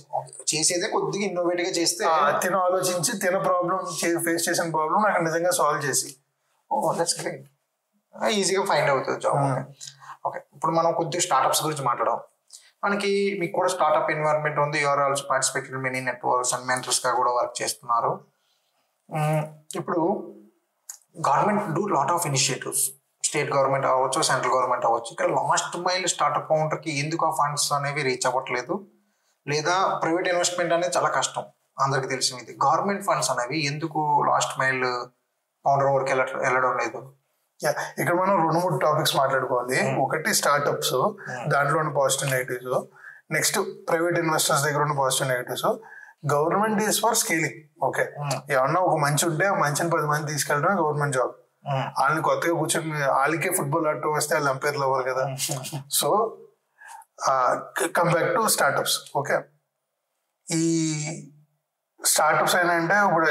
చేసేదే కొద్దిగా ఇన్నోవేట్ గా చేస్తే, తిన ఆలోచించి తిన ప్రాబ్లం ఫేస్ చేసిన ప్రాబ్లం నాకు నిజంగా సాల్వ్ చేసి దట్స్ గ్రేట్, ఈజీగా ఫైండ్ అవుతుంది జాబ్. ఓకే, ఇప్పుడు మనం కొద్దిగా స్టార్ట్అప్స్ గురించి మాట్లాడడం. మనకి మీకు కూడా స్టార్ట్అప్ ఎన్వైరన్మెంట్ ఉంది, you are also participated many networks and mentors గా కూడా వర్క్ చేస్తున్నారు. ఇప్పుడు government do lot of initiatives, state government అవ్వచ్చు, సెంట్రల్ గవర్నమెంట్ అవ్వచ్చు. ఇక్కడ లాస్ట్ మైల్ స్టార్ట్అప్ కౌంటర్కి ఎందుకు ఆ ఫండ్స్ అనేవి రీచ్ అవ్వట్లేదు, లేదా ప్రైవేట్ ఇన్వెస్ట్మెంట్ అనేది చాలా కష్టం అందరికి తెలిసింది. గవర్నమెంట్ ఫండ్స్ అనేవి ఎందుకు లాస్ట్ మైల్ కౌంటర్ వరకు వెళ్ళడం లేదు? ఇక్కడ మనం 2-3 టాపిక్స్ మాట్లాడుకోవాలి. ఒకటి స్టార్ట్అప్స్, దాంట్లో ఉన్న positive negatives. Next private investors దగ్గర ఉన్న positive negatives. Government is for scaling. Okay, ఏమన్నా ఒక మంచి ఉంటే ఆ మంచిని 10 మంది తీసుకెళ్ళడమే గవర్నమెంట్ జాబ్. వాళ్ళని కొత్తగా కూర్చొని వాళ్ళకే ఫుట్బాల్ ఆడటం వస్తే వాళ్ళు అంపైర్లు అవ్వరు కదా. So come back to startups. Okay, ఈ స్టార్ట్అప్స్ ఏంటంటే ఇప్పుడు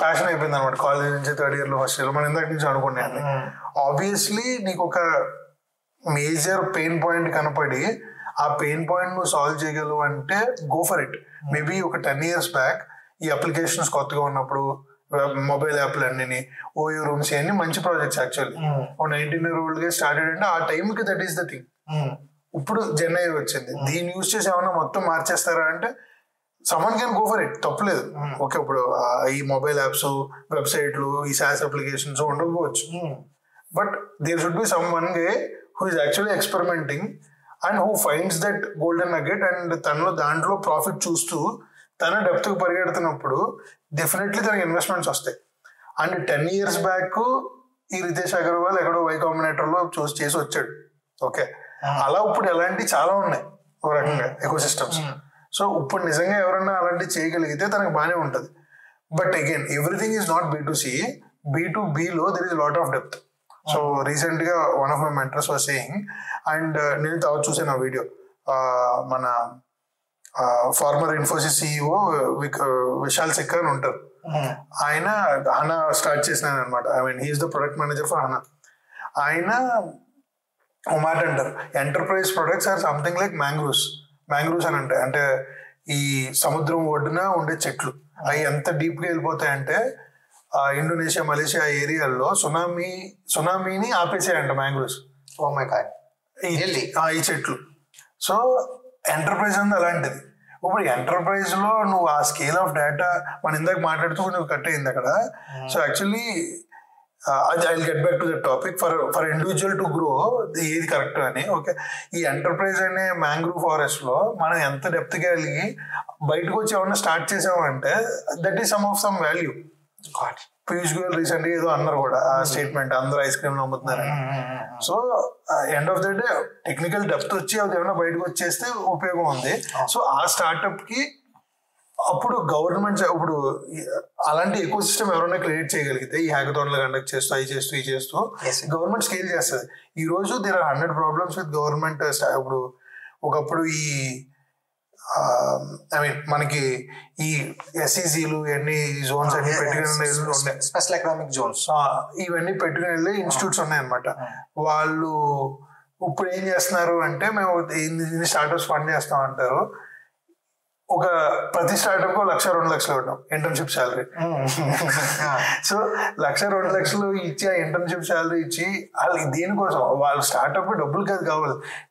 ప్యాషన్ అయిపోయింది అనమాట. కాలేజ్ నుంచి థర్డ్ ఇయర్ లో ఫస్ట్ ఇయర్ మనం ఇందాక నుంచి అనుకున్నాను. ఆబ్వియస్లీ నీకు ఒక మేజర్ పెయిన్ పాయింట్ కనపడి ఆ పెయిన్ పాయింట్ నువ్వు సాల్వ్ చేయగలవు అంటే గో ఫర్ ఇట్. మేబీ ఒక 10 years బ్యాక్ ఈ అప్లికేషన్స్ కొత్తగా ఉన్నప్పుడు మొబైల్ యాప్లు అన్ని ఓయో రూమ్స్ అన్ని మంచి ప్రాజెక్ట్స్ యాక్చువల్లీ. 19-year-old గా స్టార్టెడ్ అంటే ఆ టైంకి దట్ ఈస్ ద థింగ్. ఇప్పుడు జెన్ఐ వచ్చింది, దీన్ని యూజ్ చేసి ఏమన్నా మొత్తం మార్చేస్తారా అంటే someone can go for it, తప్పలేదు. ఓకే, ఇప్పుడు ఈ మొబైల్ యాప్స్, వెబ్సైట్లు, ఈ సాస్ అప్లికేషన్స్ ఉండకపోవచ్చు, but there should be someone guy who is actually experimenting and who finds that golden nugget and తనలో దాంట్లో ప్రాఫిట్ చూస్తూ తన డెప్త్కి పరిగెడుతున్నప్పుడు డెఫినెట్లీ తనకి ఇన్వెస్ట్మెంట్స్ వస్తాయి. అండ్ 10 years బ్యాక్ ఈ రితేష్ అగర్వాల్ ఎక్కడో వై కాంబినేటర్లో చూస్ చేసి వచ్చాడు. ఓకే, అలా ఇప్పుడు ఎలాంటి చాలా ఉన్నాయి ఒక రకంగా ఎకో సిస్టమ్స్. సో ఇప్పుడు నిజంగా ఎవరన్నా అలాంటివి చేయగలిగితే తనకు బాగానే ఉంటుంది. But again everything is not B2C. B2Bలో there is lot of depth. So recent గా one of my mentors was saying, and నేను తర్వాత చూసాను ఆ వీడియో, మన former Infosys CEO Vishal Sikka అని ఉంటారు. ఆయన హనా స్టార్ట్ చేసినాను అనమాట. I mean he's the product manager for HANA. ఆయన ఓ మాట అంటారు, enterprise products are something like mangroves అని అంటే ఈ సముద్రం ఒడ్డున ఉండే చెట్లు. అవి ఎంత డీప్ గా వెళ్ళిపోతాయంటే ఇండోనేషియా, మలేషియా ఏరియాల్లో సునామీని ఆపేసాయంట మ్యాంగ్రూవ్స్. ఓ మై గాడ్, ఈ చెట్లు. సో ఎంటర్ప్రైజ్ అనేది అలాంటిది. ఇప్పుడు ఎంటర్ప్రైజ్ లో నువ్వు ఆ స్కేల్ ఆఫ్ డేటా మనం ఇందాక మాట్లాడుతూ నువ్వు కట్ అయింది అక్కడ. So actually I will get back to the topic. For individual to grow ఏది కరెక్ట్ అని. ఓకే, ఈ ఎంటర్ప్రైజ్ అనే మ్యాంగ్రూవ్ ఫారెస్ట్ లో మనం ఎంత డెప్త్కి వెళ్ళి బయటకు వచ్చి ఏమన్నా స్టార్ట్ చేసామంటే that is some value. Piyush Goyal recent గా ఏదో అన్నారు కూడా ఆ స్టేట్మెంట్, అందరూ ఐస్ క్రీమ్ అమ్ముతున్నారని. So end of the day technical depth వచ్చి అది ఏమన్నా బయటకు వచ్చేస్తే ఉపయోగం ఉంది. సో ఆ స్టార్ట్అప్ కి అప్పుడు గవర్నమెంట్ ఇప్పుడు అలాంటి ఎకో సిస్టమ్ ఎవరైనా క్రియేట్ చేయగలిగితే ఈ హ్యాకథాన్లు కండక్ట్ చేస్తూ ఈ చేస్తూ గవర్నమెంట్ స్కేల్ చేస్తుంది. ఈ రోజు there are 100 problems with government. ఇప్పుడు ఒకప్పుడు ఈ ఐ మీన్ మనకి ఈ SEZలు అన్ని జోన్స్ అన్ని పెట్టుకుని స్పెషల్ ఎకనామిక్ జోన్స్ ఇవన్నీ పెట్టుకుని వెళ్ళి ఇన్స్టిట్యూట్స్ ఉన్నాయన్నమాట. వాళ్ళు ఇప్పుడు ఏం చేస్తున్నారు అంటే మేము ఇన్ని స్టార్ట్అప్స్ ఫండ్ చేస్తాం అంటారు. ఒక ప్రతి స్టార్ట్అప్ 1,00,000-2 లక్షలు ఇవ్వడం ఇంటర్న్షిప్ శాలరీ. సో 1,00,000-2 లక్షలు ఇచ్చి ఆ ఇంటర్న్షిప్ శాలరీ ఇచ్చి వాళ్ళకి దేనికోసం, వాళ్ళు స్టార్ట్అప్ డబ్బులు కాదు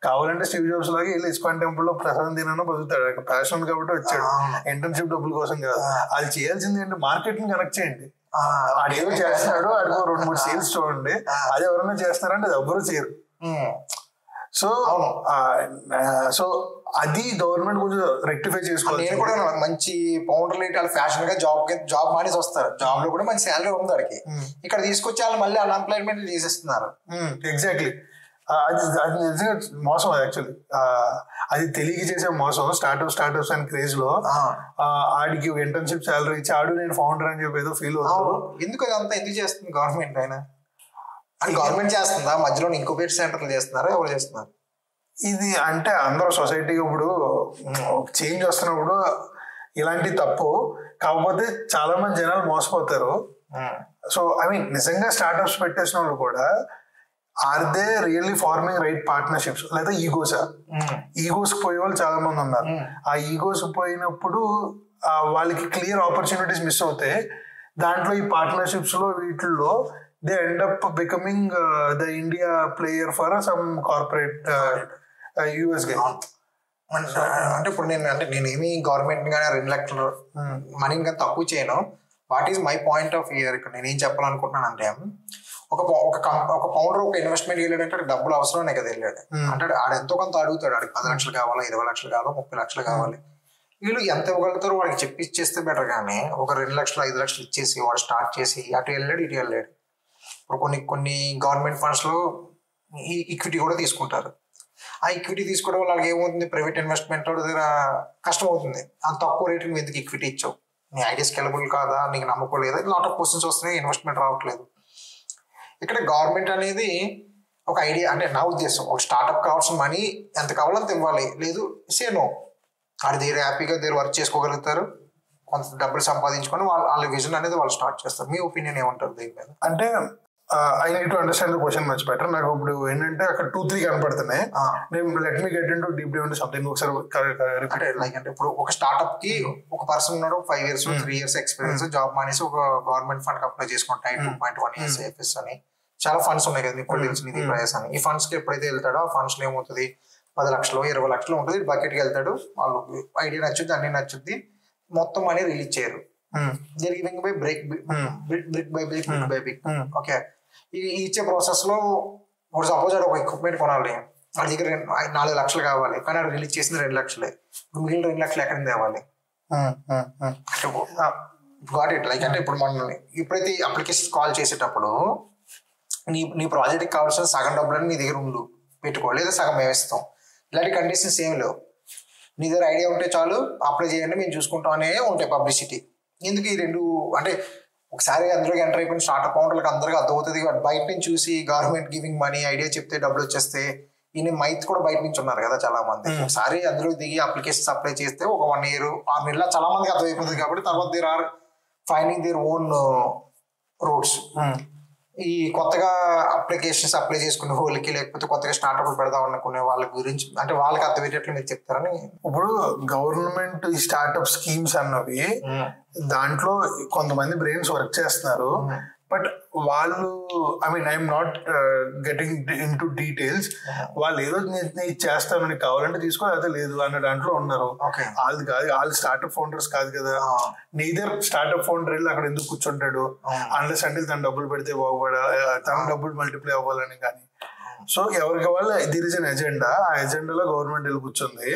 కావాలంటే స్టీవ్ జాబ్స్ లాగా వెళ్ళి ఇస్కాన్ టెంపుల్ లో ప్రసాదం తినన్నా బతుకుతాడు, ప్యాషన్ కాబట్టి వచ్చాడు. ఇంటర్న్షిప్ డబ్బుల కోసం కాదు. వాళ్ళు చేయాల్సింది ఏంటి, మార్కెటింగ్ కనెక్ట్ చేయండి. ఆడేదో చేస్తున్నాడు, ఆడికో 2-3 సేల్స్ చూడండి. అది ఎవరైనా చేస్తున్నారంటే అది ఎవరు చేయరు. సో అది గవర్నమెంట్ కొంచెం రెక్టిఫై చేసుకోవాలి. నేను కూడా మంచి పౌండర్లు వాళ్ళ ఫ్యాషన్ గా జాబ్ మానేసి వస్తారు. జాబ్ లో కూడా మంచి శాలరీ ఉంది వాడికి, ఇక్కడ తీసుకొచ్చి వాళ్ళు మళ్ళీ అన్ఎంప్లాయ్మెంట్ తీసేస్తున్నారు. ఎగ్జాక్ట్లీ, అది నిజంగా మోసం. యాక్చువల్లీ అది తెలియక చేసే మోసం. స్టార్ట్అప్స్ అండ్ క్రేజ్ లో ఆడికి ఇంటర్న్షిప్ శాలరీ ఇచ్చి ఆడు నేను ఫౌండర్ అని చెప్పి ఏదో ఫీల్ అవుతాడు. ఎందుకు అదంతా ఎందుకు చేస్తుంది గవర్నమెంట్? అయినా గవర్నమెంట్ చేస్తుందా, మధ్యలో ఇంక్యుబేటర్ సెంటర్లు చేస్తున్నారా, ఎవరు చేస్తున్నారు? ఇది అంటే అందరూ సొసైటీ ఇప్పుడు చేంజ్ వస్తున్నప్పుడు ఇలాంటి తప్పు. కాకపోతే చాలా మంది జనాలు మోసపోతారు. సో ఐ మీన్ నిజంగా స్టార్ట్అప్స్ పెట్టేసిన వాళ్ళు కూడా are they really forming right partnerships, లేదా ఈగోస్ పోయే వాళ్ళు చాలా మంది ఉన్నారు. ఆ ఈగోస్ పోయినప్పుడు వాళ్ళకి క్లియర్ ఆపర్చునిటీస్ మిస్ అవుతాయి. దాంట్లో ఈ పార్ట్నర్షిప్స్ లో వీటిల్లో they end up becoming the India player for some corporate US guy. అంటే ఇప్పుడు నేనేమి గవర్నమెంట్ గానీ 2 లక్షలు మనీని కానీ తక్కువ చేయను. What is my point of view? ఇక్కడ నేనేం చెప్పాలనుకుంటున్నాను అంటే, ఒక పౌండర్ ఒక ఇన్వెస్ట్మెంట్ వెళ్ళాడంటే డబ్బులు అవసరమే కదా వెళ్ళాడు అంటే ఆడు ఎంతో కొంత అడుగుతాడు. ఆడికి 10 లక్షలు కావాలా, 20 లక్షలు కావాలా, 30 లక్షలు కావాలి. వీళ్ళు ఎంత ఇవ్వగలుగుతారో వాడికి చెప్పి ఇచ్చేస్తే బెటర్. కానీ ఒక 2 లక్షలు 5 లక్షలు ఇచ్చేసి వాడు స్టార్ట్ చేసి అటు వెళ్ళాడు ఇటు వెళ్ళాడు. ఇప్పుడు కొన్ని గవర్నమెంట్ ఫండ్స్ లో ఈ ఈక్విటీ కూడా తీసుకుంటారు. ఆ ఈక్విటీ తీసుకోవడం వల్ల వాళ్ళకి ఏమవుతుంది, ప్రైవేట్ ఇన్వెస్ట్మెంట్ దగ్గర కష్టం అవుతుంది. అంత తక్కువ రేటు నువ్వు ఎందుకు ఈక్విటీ ఇచ్చావు, నీ ఐడియా స్కేలబుల్ కాదా, నీకు నమ్మకం లేదా, లాట్ ఆఫ్ క్వశ్చన్స్ వస్తున్నాయి, ఇన్వెస్ట్మెంట్ రావట్లేదు. ఇక్కడ గవర్నమెంట్ అనేది ఒక ఐడియా, అంటే నా ఉద్దేశం ఒక స్టార్ట్అప్ కావాల్సిన మనీ ఎంత కావాలో అంత ఇవ్వాలి, లేదు సేనో అది దగ్గర హ్యాపీగా దగ్గర వర్క్ చేసుకోగలుగుతారు, కొంత డబ్బులు సంపాదించుకొని వాళ్ళ విజన్ అనేది వాళ్ళు స్టార్ట్ చేస్తారు. మీ ఒపీనియన్ ఏమంటారు దీని మీద? అంటే I need to understand the question much better. నాకు ఇప్పుడు ఏంటంటే అక్కడ 2-3 కనపడుతున్నాయి. నేను let me get into deep down something. ఒకసారి అంటే లైక్ అంటే ఇప్పుడు ఒక స్టార్ట్అప్ కి ఒక పర్సన్ ఉన్నాడు, 5 years 3 years ఎక్స్పీరియన్స్, జాబ్ మానేసి ఒక గవర్నమెంట్ ఫండ్ అప్లై చేసుకుంటాయి 2.1 years AFS అని చాలా ఫండ్స్ ఉన్నాయి కదా మీకు తెలిసిన నిధి ప్రయాస్ అని. ఈ ఫండ్స్ కి ఎప్పుడైతే వెళ్తాడో ఆ ఫండ్స్ లో ఏమవుతుంది 10 లక్షలు 20 లక్షలు ఉంటుంది, బకెట్ కి వెళ్తాడు, వాళ్ళు ఐడియా నచ్చుద్ది అన్ని నచ్చుద్ది, మొత్తం మనీ రిలీజ్ చేయరు. They're giving by brick by brick. Okay, ఈ ఇచ్చే ప్రాసెస్ లో ఇప్పుడు సపోజ్ ఒక ఎక్విప్మెంట్ కొనాలి, వాడి దగ్గర 4 లక్షలు కావాలి, కానీ అది రిలీజ్ చేసింది 2 లక్షలే, మిగిలిన 2 లక్షలు ఎక్కడ తేవాలి? Got it. లైక్ అంటే ఇప్పుడు మనం ఎప్పుడైతే అప్లికేషన్ కాల్ చేసేటప్పుడు నీ ప్రాజెక్ట్కి కావాల్సిన సగం డబ్బులని నీ దగ్గర ఉండు పెట్టుకో, లేదా సగం మేమిస్తాం, ఇలాంటి కండిషన్స్ ఏమి లేవు. నీ దగ్గర ఐడియా ఉంటే చాలు, అప్లై చేయండి మేము చూసుకుంటాం అనే ఉంటాయి పబ్లిసిటీ. ఎందుకు ఈ రెండు అంటే ఒకసారి అందులోకి ఎంటర్ అయిపోయిన స్టార్ట్అప్ ఫౌండర్లకు అందరికీ అర్థమవుతుంది. బయట నుంచి చూసి గవర్నమెంట్ గివింగ్ మనీ ఐడియా చెప్తే డబ్బులు వచ్చేస్తే ఈయన మైత్ కూడా బయట నుంచి ఉన్నారు కదా చాలా మంది. ఒకసారి అందులో దిగి అప్లికేషన్స్ అప్లై చేస్తే ఒక 1 year 6 నెలల చాలా మందికి అర్థమైపోతుంది. కాబట్టి తర్వాత they are finding their own roots. ఈ కొత్తగా అప్లికేషన్స్ అప్లై చేసుకునే వాళ్ళకి, లేకపోతే కొత్తగా స్టార్ట్అప్ పెడదాం అనుకునే వాళ్ళ గురించి అంటే వాళ్ళకి అర్థమయ్యేటట్లు మీరు చెప్తారని. ఇప్పుడు గవర్నమెంట్ ఈ స్టార్ట్అప్ స్కీమ్స్ అన్నవి దాంట్లో కొంతమంది బ్రెయిన్స్ వర్క్ చేస్తున్నారు. బట్ వాళ్ళు I'm not getting in to details. వాళ్ళు ఏదో నేను చేస్తాను, నీకు కావాలంటే తీసుకో, అయితే లేదు అన్న దాంట్లో ఉన్నారు. వాళ్ళది కాదు, వాళ్ళు స్టార్ట్అప్ ఫౌండర్స్ కాదు కదా. నీదర్ స్టార్ట్అప్ ఫౌండర్ వెళ్ళి అక్కడ ఎందుకు కూర్చుంటాడు, అన్లెస్ అంటే తను డబ్బులు పెడితే బాగుపడాలి, తన డబ్బులు మల్టిప్లై అవ్వాలని. కానీ సో ఎవరికి వాళ్ళు దిర్ ఇస్ అన్ ఎజెండా, ఆ ఎజెండాలో గవర్నమెంట్ వెళ్ళి కూర్చుంది.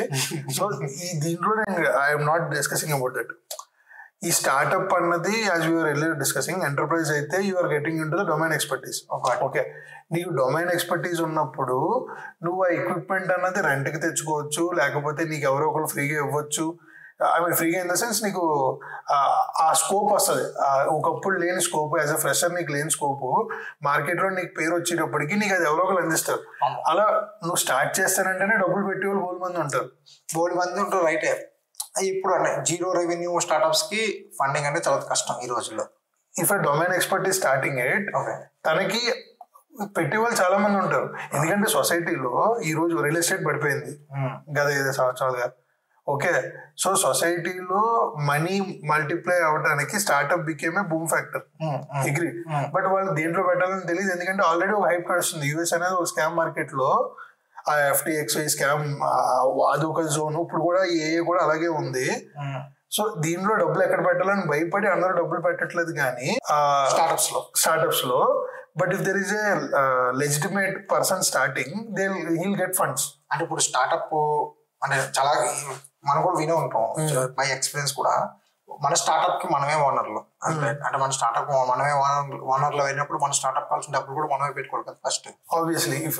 సో ఈ దీంట్లో నేను I'm not discussing about that. ఈ స్టార్ట్అప్ అన్నది as you're earlier discussing, enterprise అయితే you're getting into the domain expertise. Okay, నీకు డొమైన్ ఎక్స్పర్టీస్ ఉన్నప్పుడు నువ్వు ఆ ఎక్విప్మెంట్ అన్నది రెంట్కి తెచ్చుకోవచ్చు, లేకపోతే నీకు ఎవరో ఒకరు ఫ్రీగా ఇవ్వచ్చు. ఫ్రీగా ఇన్ ద సెన్స్ నీకు ఆ స్కోప్ వస్తుంది. ఒకప్పుడు లేని స్కోప్, యాజ్ అ ఫ్రెషర్ నీకు లేని స్కోప్ మార్కెట్లో నీకు పేరు వచ్చేటప్పటికి నీకు అది ఎవరో ఒకరు అందిస్తారు. అలా నువ్వు స్టార్ట్ చేస్తానంటేనే డబ్బులు పెట్టే వాళ్ళు బోల్డ్ మంది ఉంటారు. రైటే. ఇప్పుడు జీరో రెవెన్యూ స్టార్ట్అప్స్ కి ఫండింగ్ అనేది చాలా కష్టం ఈ రోజుల్లో. If a domain expert is starting it, తనకి పెట్టే వాళ్ళు చాలా మంది ఉంటారు. ఎందుకంటే సొసైటీలో ఈ రోజు రియల్ ఎస్టేట్ పడిపోయింది గత 5 సంవత్సరాలుగా. ఓకే, సో సొసైటీలో మనీ మల్టిప్లై అవడానికి startup became a boom factor. Agree. But వాళ్ళు దేంట్లో పెట్టాలని తెలియదు, ఎందుకంటే ఆల్రెడీ ఒక హైప్ నడుస్తుంది. యూఎస్ అనేది ఒక స్కామ్ మార్కెట్ లో, ఆ FTX స్కామ్ అది ఒక జోన్. ఇప్పుడు కూడా ఏఏ కూడా అలాగే ఉంది. సో దీనిలో డబ్బులు ఎక్కడ పెట్టాలని భయపడి అందరూ డబ్బులు పెట్టట్లేదు కానీ స్టార్ట్అప్స్ లో. But if there is a legitimate person starting, heal get funds. అంటే ఇప్పుడు స్టార్ట్అప్ అంటే చాలా మనం కూడా వినే ఉంటాం బై ఎక్స్పీరియన్స్ కూడా. మన స్టార్ట్అప్ కి మనమే ఓనర్లు, అంటే మన స్టార్ట్అప్ మనమే ఓనర్లు అయినప్పుడు మన స్టార్ట్అప్ కావాల్సిన డబ్బులు కూడా మనమే పెట్టుకోవాలి కదా first. Obviously if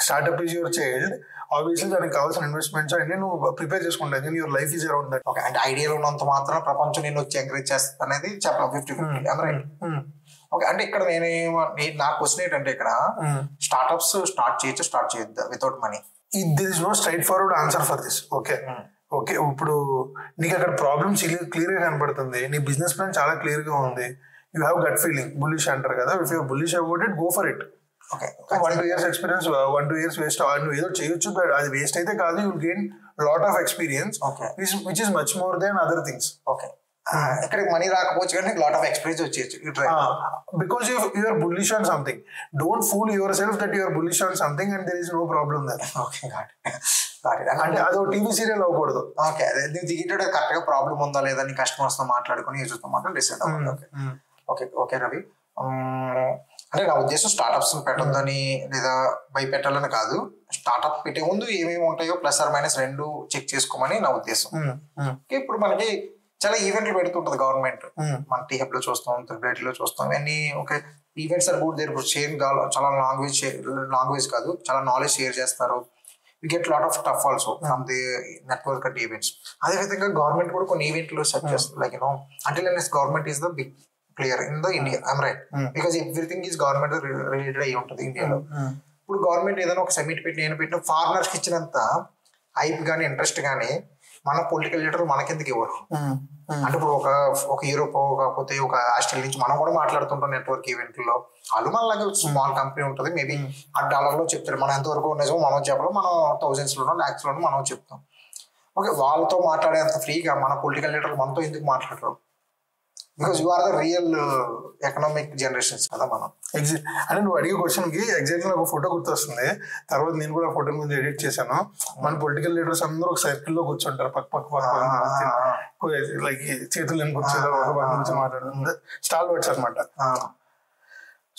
startup is your child, obviously దానికి కావాల్సిన ఇన్వెస్ట్మెంట్స్ అన్ని నువ్వు ప్రిపేర్ చేసుకుంటావు. Your life is around that. Okay, అంటే ఐడియాలో ఉన్నంత మాత్రం ప్రపంచం నేను వచ్చి ఎంకరేజ్ చేస్తా అనేది చెప్పాలి 50-50. రైట్. ఓకే, అంటే ఇక్కడ నా క్వశ్చన్ ఏంటంటే ఇక్కడ స్టార్ట్అప్స్ స్టార్ట్ చేయొద్దా without money? There is no straightforward answer for this. Okay, ఇప్పుడు నీకు అక్కడ ప్రాబ్లమ్స్ క్లియర్ గా కనపడుతుంది, నీ బిజినెస్ ప్లాన్ చాలా క్లియర్ గా ఉంది, you have gut feeling, bullish అంటారు కదా. If you bullish about it, go for it. Okay, 1-2 years experience, 1-2 years waste, నువ్వు ఏదో చేయొచ్చు, అది వేస్ట్ అయితే కాదు, you will gain lot of experience which is much more then other things. Okay, ఇక్కడ money రాకపోవచ్చు కానీ లాట్ ఆఫ్ ఎక్స్పీరియన్స్ వచ్చేయచ్చు. Because you are bullish on something. Don't fool yourself that you are bullish on something and there is no problem that. Okay, అంటే అదో TV serial అవ్వకూడదు. Okay, నువ్వు దిగేటప్పుడు correct గా problem ఉందా లేదా నీ కస్టమర్స్ తో మాట్లాడుకుని యూజర్స్ తో మాట్లాడి డిసైడ్ అవ్వాలి. ఓకే రవి, అంటే నా ఉద్దేశం స్టార్ట్అప్స్ పెట్టొద్దని లేదా భయపెట్టాలని కాదు. స్టార్ట్అప్ పెట్టే ముందు ఏమేమి ఉంటాయో ప్లస్ ఆర్ మైనస్ 2 చెక్ చేసుకోమని నా ఉద్దేశం. ఇప్పుడు మనకి చాలా ఈవెంట్లు పెడుతుంటది గవర్నమెంట్. మన టీహబ్ లో చూస్తాం, త్రిబుల్ చూస్తాం, ఇవన్నీ. Okay, events are good. They're sharing చాలా లాంగ్వేజ్ కాదు, చాలా నాలెడ్జ్ షేర్ చేస్తారు. We get lot of stuff also from the network at events. అదే విధంగా గవర్నమెంట్ కూడా కొన్ని ఈవెంట్లు సెట్ చేస్తారు. Like until unless government is the player in the India. I'm right? Because everything is government related అయ్యి ఉంటుంది ఇండియాలో. ఇప్పుడు గవర్నమెంట్ ఏదైనా ఒక సమిట్ పెట్టి నేను పెట్టిన ఫారినర్స్కి ఇచ్చినంత హైప్ కానీ ఇంట్రెస్ట్ కానీ మన పొలిటికల్ లీడర్ మనకెందుకు ఇవ్వరు? అంటే ఇప్పుడు ఒక యూరోప్ కాకపోతే ఒక ఆస్ట్రేలియా నుంచి మనం కూడా మాట్లాడుతుంటాం నెట్వర్క్ ఈవెంట్లో. వాళ్ళు మనలాగే స్మాల్ కంపెనీ ఉంటుంది, మేబీ ఆ డాలర్లో చెప్తారు. మనం ఎంతవరకు నిజమో మనం చెప్పడం, మనం థౌజండ్స్లోనో ల్యాక్స్లోనో మనం చెప్తాం. ఓకే, వాళ్ళతో మాట్లాడేంత ఫ్రీగా మన పొలిటికల్ లీడర్ మనతో ఎందుకు మాట్లాడరు? Because you are the real economic generations కదా మనం. ఎగ్జాక్ట్ అంటే నువ్వు అడిగే క్వశ్చన్ కి ఎగ్జాక్ట్ నాకు ఫోటో గుర్తొస్తుంది. తర్వాత నేను కూడా ఫోటో ముందు ఎడిట్ చేశాను. మన పొలిటికల్ లీడర్స్ అందరూ ఒక సర్కిల్ లో కూర్చుంటారు, పక్క లైక్ చేతులు కూర్చొని మాట్లాడుతుంది, స్టాల్ వర్డ్స్ అనమాట.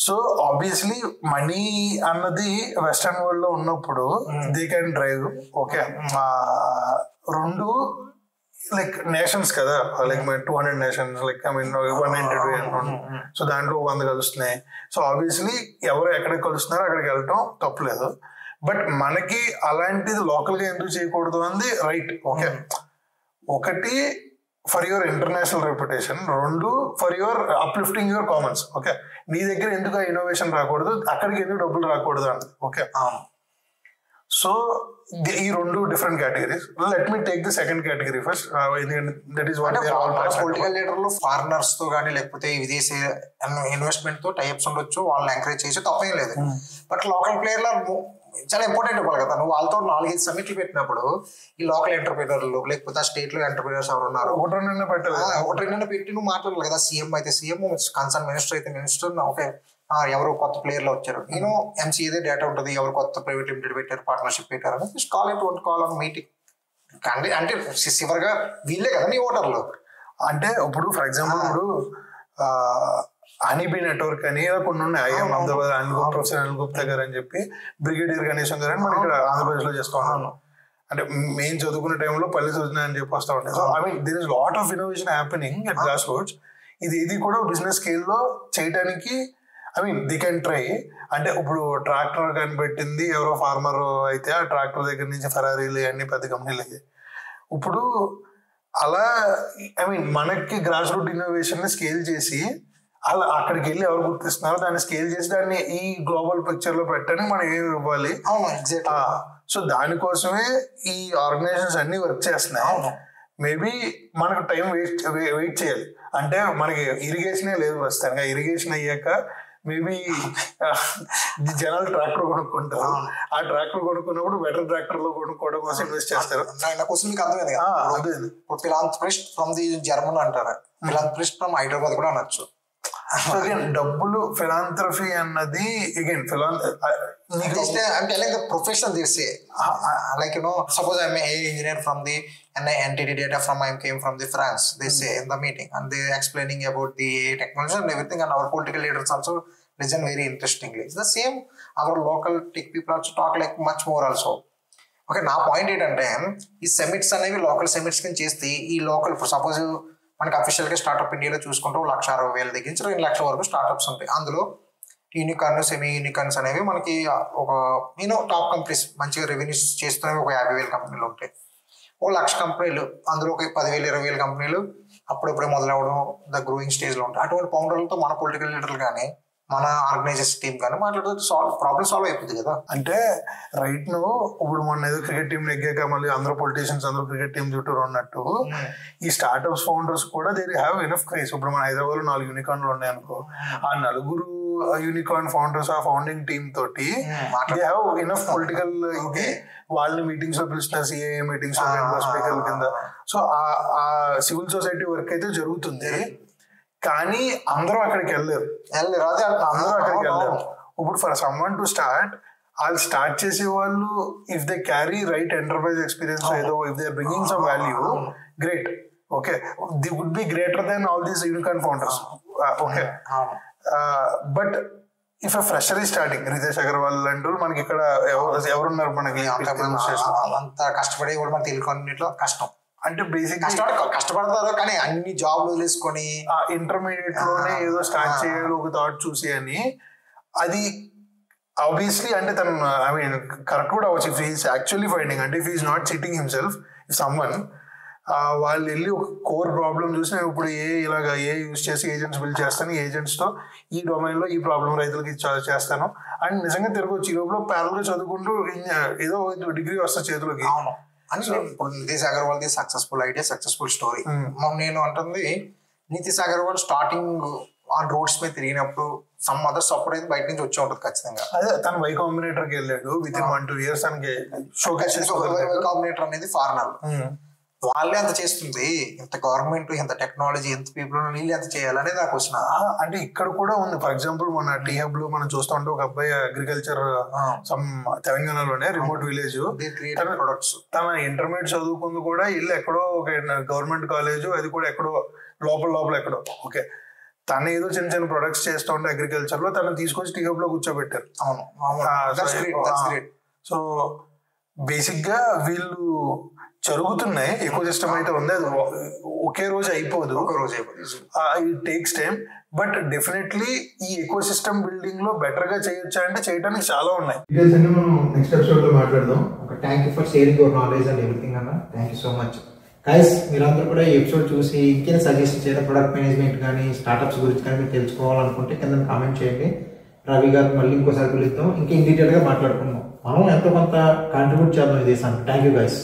సో ఆబ్వియస్లీ మనీ అన్నది వెస్టర్న్ వరల్డ్ లో ఉన్నప్పుడు దే కెన్ డ్రైవ్. ఓకే, రెండు లైక్ నేషన్స్ కదా, like 200 nations, like I mean 192. So దాంట్లో 100 కలుస్తున్నాయి. సో ఆబ్వియస్లీ ఎవరు ఎక్కడ కలుస్తున్నారో అక్కడికి వెళ్ళటం తప్పలేదు. బట్ మనకి అలాంటిది లోకల్ గా ఎందుకు చేయకూడదు అంది రైట్. ఓకే, ఒకటి ఫర్ యువర్ ఇంటర్నేషనల్ రెప్యుటేషన్, రెండు for your uplifting your Commons. Okay, నీ దగ్గర ఎందుకు ఆ ఇన్నోవేషన్ రాకూడదు, అక్కడికి ఎందుకు డబ్బులు రాకూడదు అంది. ఓకే, సో ఈ రెండు different categories. Let me take the second category first. That is what political లీడర్లు ఫారినర్స్ తో కానీ లేకపోతే విదేశీ ఇన్వెస్ట్మెంట్ తో టైప్స్ ఉండొచ్చు, వాళ్ళని ఎంకరేజ్ చేసి తప్పేం లేదు. బట్ లోకల్ ప్లేయర్లు చాలా ఇంపార్టెంట్ ఇవ్వాలి కదా. నువ్వు వాళ్ళతో 4-5 సమిట్లు పెట్టినప్పుడు ఈ లోకల్ ఎంటర్ప్రీనర్లు లేకపోతే ఆ స్టేట్ లో ఎంటర్ప్రీనర్స్ ఎవరు ఉన్నారు ఒకటి రెండు పెట్టి నువ్వు మాట్లాడాలి కదా. సీఎం అయితే సీఎం, కన్సర్న్ మినిస్టర్ అయితే మినిస్టర్. ఓకే, ఎవరు కొత్త ప్లేయర్లు వచ్చారు, నేను ఎంసీఏదే డేటా ఉంటుంది, ఎవరు కొత్త ప్రైవేట్ లిమిటెడ్ పెట్టారు, పార్ట్నర్షిప్ పెట్టారు అని call it one call on meeting. అంటే చివరిగా వీళ్ళే కదా నీ ఓటర్లు. అంటే ఇప్పుడు ఫర్ ఎగ్జాంపుల్ ఇప్పుడు హనీబీ నెట్వర్క్ అని కొన్ని ఉన్నాయి, ఐఎం అహ్మదాబాద్ ప్రొఫెసర్ అనిల్ గుప్తా గారు అని చెప్పి, బ్రిగేడియర్ గణేశం గారు అని మనం ఇక్కడ ఆంధ్రప్రదేశ్ లో చేస్తూ ఉన్నాను. అంటే మేము చదువుకునే టైంలో పల్లె సూచన అని చెప్పి వస్తూ ఉంటాయి. So I mean there is lot of innovation happening at grass roots. ఇది కూడా బిజినెస్ స్కేల్లో చేయడానికి I mean they can try. అంటే ఇప్పుడు ట్రాక్టర్ కనిపెట్టింది ఎవరో ఫార్మర్ అయితే ఆ ట్రాక్టర్ దగ్గర నుంచి ఫెరారీలు అన్ని పెద్ద కంపెనీలు అయ్యాయి. ఇప్పుడు అలా ఐ మీన్ మనకి గ్రాస్ రూట్ ఇన్నోవేషన్ ని స్కేల్ చేసి అలా అక్కడికి వెళ్ళి ఎవరు గుర్తిస్తున్నారో దాన్ని స్కేల్ చేసి దాన్ని ఈ గ్లోబల్ పిక్చర్ లో పెట్టడానికి మనం ఏమి ఇవ్వాలి. సో దానికోసమే ఈ ఆర్గనైజేషన్స్ అన్ని వర్క్ చేస్తున్నాయి. మేబీ మనకు టైం వెయిట్ చేయాలి. అంటే మనకి ఇరిగేషనే లేదు ప్రస్తుతానికి. ఇరిగేషన్ అయ్యాక మేబీ జనాలు ట్రాక్టర్ కొనుక్కుంటారు. ఆ ట్రాక్టర్ కొనుక్కున్నప్పుడు బెటర్ ట్రాక్టర్ లో కొనుక్కోవడం కోసం ఇన్వెస్ట్ చేస్తారు. అర్థమైంది. ఫిలాంథ్రపిస్ట్ ఫ్రమ్ ది జర్మన్ అంటారు, ఫిలాంథ్రపిస్ట్ ఫ్రమ్ హైదరాబాద్ కూడా అనొచ్చు. సో అగైన్ డబ్బులు ఫిలాంథ్రఫీ అన్నది అగైన్ ప్రొఫెషనల్ తీసే like suppose I'm an engineer from the entity data from I came from the France, they say in the meeting and they explaining about the technology and everything, and our political leaders also listen very interestingly. It's the same, our local tech people also talk like much more also. Okay, నా point ఏంటంటే ఈ సెమిట్స్ అనేవి local సెమిట్స్ కింద చేస్తే ఈ local suppose మనకి official గా startup ఇండియాలో చూసుకుంటే 1,60,000 దగ్గర నుంచి 2 లక్షల వరకు స్టార్ట్అప్స్ ఉంటాయి. అందులో యూనికార్న్, సెమీ యూనికార్న్స్ అనేవి మనకి ఒక టాప్ కంపెనీస్ మంచిగా రెవెన్యూస్ చేస్తున్నవి ఒక 50,000 కంపెనీలు ఉంటాయి. 1,00,000 కంపెనీలు, అందులో ఒక 10,000, 20,000 కంపెనీలు అప్పుడప్పుడే మొదలవడం ద గ్రోయింగ్ స్టేజ్ లో ఉంటాయి. అటువంటి ఫౌండర్లతో మన పొలిటికల్ లీడర్లు కానీ మన ఆర్గనైజేషన్ టీమ్ కానీ మాట్లాడితే ప్రాబ్లమ్ సాల్వ్ అయిపోతుంది కదా. అంటే రైట్ నువ్వు ఇప్పుడు మొన్న ఏదో క్రికెట్ టీం నెగ్గాక మళ్ళీ అందరూ పొలిటీషియన్స్ అందరూ క్రికెట్ టీం చుట్టూ ఉన్నట్టు ఈ స్టార్ట్అప్స్ ఫౌండర్స్ కూడా దే హ్యావ్ ఎనఫ్ క్రేజ్. ఇప్పుడు మన హైదరాబాద్ లో 4 యూనికార్న్లు ఉన్నాయి అనుకో, ఆ 4 యూనికార్న్ ఫౌండర్స్ ఆ ఫౌండింగ్ టీమ్ తోటి దే హ్యావ్ ఎనఫ్ పొలిటికల్ ఇది. వాళ్ళని మీటింగ్స్ లో పిలుస్తున్నారు, సిఏఏ మీటింగ్స్ లో స్పీకర్ల కింద. సో ఆ సివిల్ సొసైటీ వర్క్ అయితే జరుగుతుంది, కానీ అందరూ అక్కడికి వెళ్ళలేరు. అందరూ అక్కడికి వెళ్ళలేరు. ఇప్పుడు ఫర్ సమ్వన్ టు స్టార్ట్, వాళ్ళు స్టార్ట్ చేసే వాళ్ళు if they carry right enterprise experience ఏదో if they are bringing some value, great. Okay, they would be greater then all these unicorn founders. Okay, but if a fresher ఈ starting, Ritesh Agarwal లాంటి వాళ్ళు మనకి ఇక్కడ ఎవరున్నారు మనకి అంత కష్టపడి కూడా మనకి తెలుగులో కష్టం. అంటే బేసిక్ కష్టపడతారు కానీ అన్ని జాబ్లు వదిలేసుకొని ఇంటర్మీడియట్ లోనే ఏదో స్టార్ట్ చేయాలి ఒక థాట్ చూసి అని, అది ఆబ్వియస్లీ అంటే తను ఐ మీన్ కరెక్ట్ కూడా అవ్వచ్చు. ఇఫ్ హీస్ యాక్చువల్లీ ఫైండింగ్, అంటే if he's not cheating himself, if someone వాళ్ళు వెళ్ళి ఒక కోర్ ప్రాబ్లం చూసి నేను ఇప్పుడు ఇలాగా యూజ్ చేసి ఏజెంట్స్ బిల్డ్ చేస్తాను, ఏజెంట్స్ తో ఈ డొమైన్ లో ఈ ప్రాబ్లం రైతులకి చేస్తాను అండ్ నిజంగా తిరగొచ్చు. ఈ లోపల ప్యారల్ చదువుకుంటూ ఏదో డిగ్రీ వస్తా చేతులకి. అవును అని ఇప్పుడు Nitish Agarwal the successful idea, successful story. నేను అంటుంది Nitish Agarwal starting on roads మీద తిరిగినప్పుడు సమ్ అదర్ సపోర్ట్ అయితే బయట నుంచి వచ్చి ఉంటుంది ఖచ్చితంగా. అదే తను వై కాంబినేటర్ కి వెళ్ళాడు విత్ ఇన్ 1-2 years తనకి షోకేస్. కాంబినేటర్ అనేది ఫారినర్, వాళ్ళే అంత చేస్తుంది. ఇంత గవర్నమెంట్, ఇంత టెక్నాలజీ, ఎంత పీపుల్ వీళ్ళు ఎంత చేయాలనేది నాకు వచ్చిన. అంటే ఇక్కడ కూడా ఉంది. ఫర్ ఎగ్జాంపుల్ మన టీ హబ్ లో మనం చూస్తూ ఉంటే ఒక అబ్బాయి అగ్రికల్చర్ సమ్ తెలంగాణలోనే రిమోట్ విలేజ్ ప్రొడక్ట్స్ తన ఇంటర్మీడియట్ చదువుకుంది కూడా ఇల్లు ఎక్కడో ఒక గవర్నమెంట్ కాలేజ్, అది కూడా ఎక్కడో లోపల ఎక్కడో. ఓకే, తను ఏదో చిన్న చిన్న ప్రొడక్ట్స్ చేస్తూ ఉంటే అగ్రికల్చర్ లో తను తీసుకొచ్చి టీ హబ్ లో కూర్చోబెట్టారు. సో బేసిక్ గా వీళ్ళు జరుగుతున్నాయి. ఎకో సిస్టమ్ అయితే ఉంది, అది ఒకే రోజు అయిపోదు, it takes time. But definitely ఈ ఎకో సిస్టమ్ బిల్డింగ్ లో బెటర్ గా చేయొచ్చా అంటే చేయడానికి చాలా ఉన్నాయి. డీటెయిల్స్ అన్ని మనం నెక్స్ట్ ఎపిసోడ్ లో మాట్లాడదాం. Thank you for sharing your knowledge and everything అన్న. Thank you so much guys. మీరందరూ కూడా ఈ ఎపిసోడ్ చూసి ఇంకేం సజెస్ట్ చేయాలి, ప్రొడక్ట్ మేనేజ్మెంట్ కానీ స్టార్ట్అప్స్ గురించి కానీ మీరు తెలుసుకోవాలనుకుంటే కింద కామెంట్ చేయండి. రవి గారు మళ్ళీ ఇంకోసారి పిలుస్తాం, ఇంకా ఇన్ డీటెయిల్ గా మాట్లాడుకుందాం. మనం ఎంతో కొంత కాంట్రిబ్యూట్ చేద్దాం ఈ దేశానికి. Thank you guys.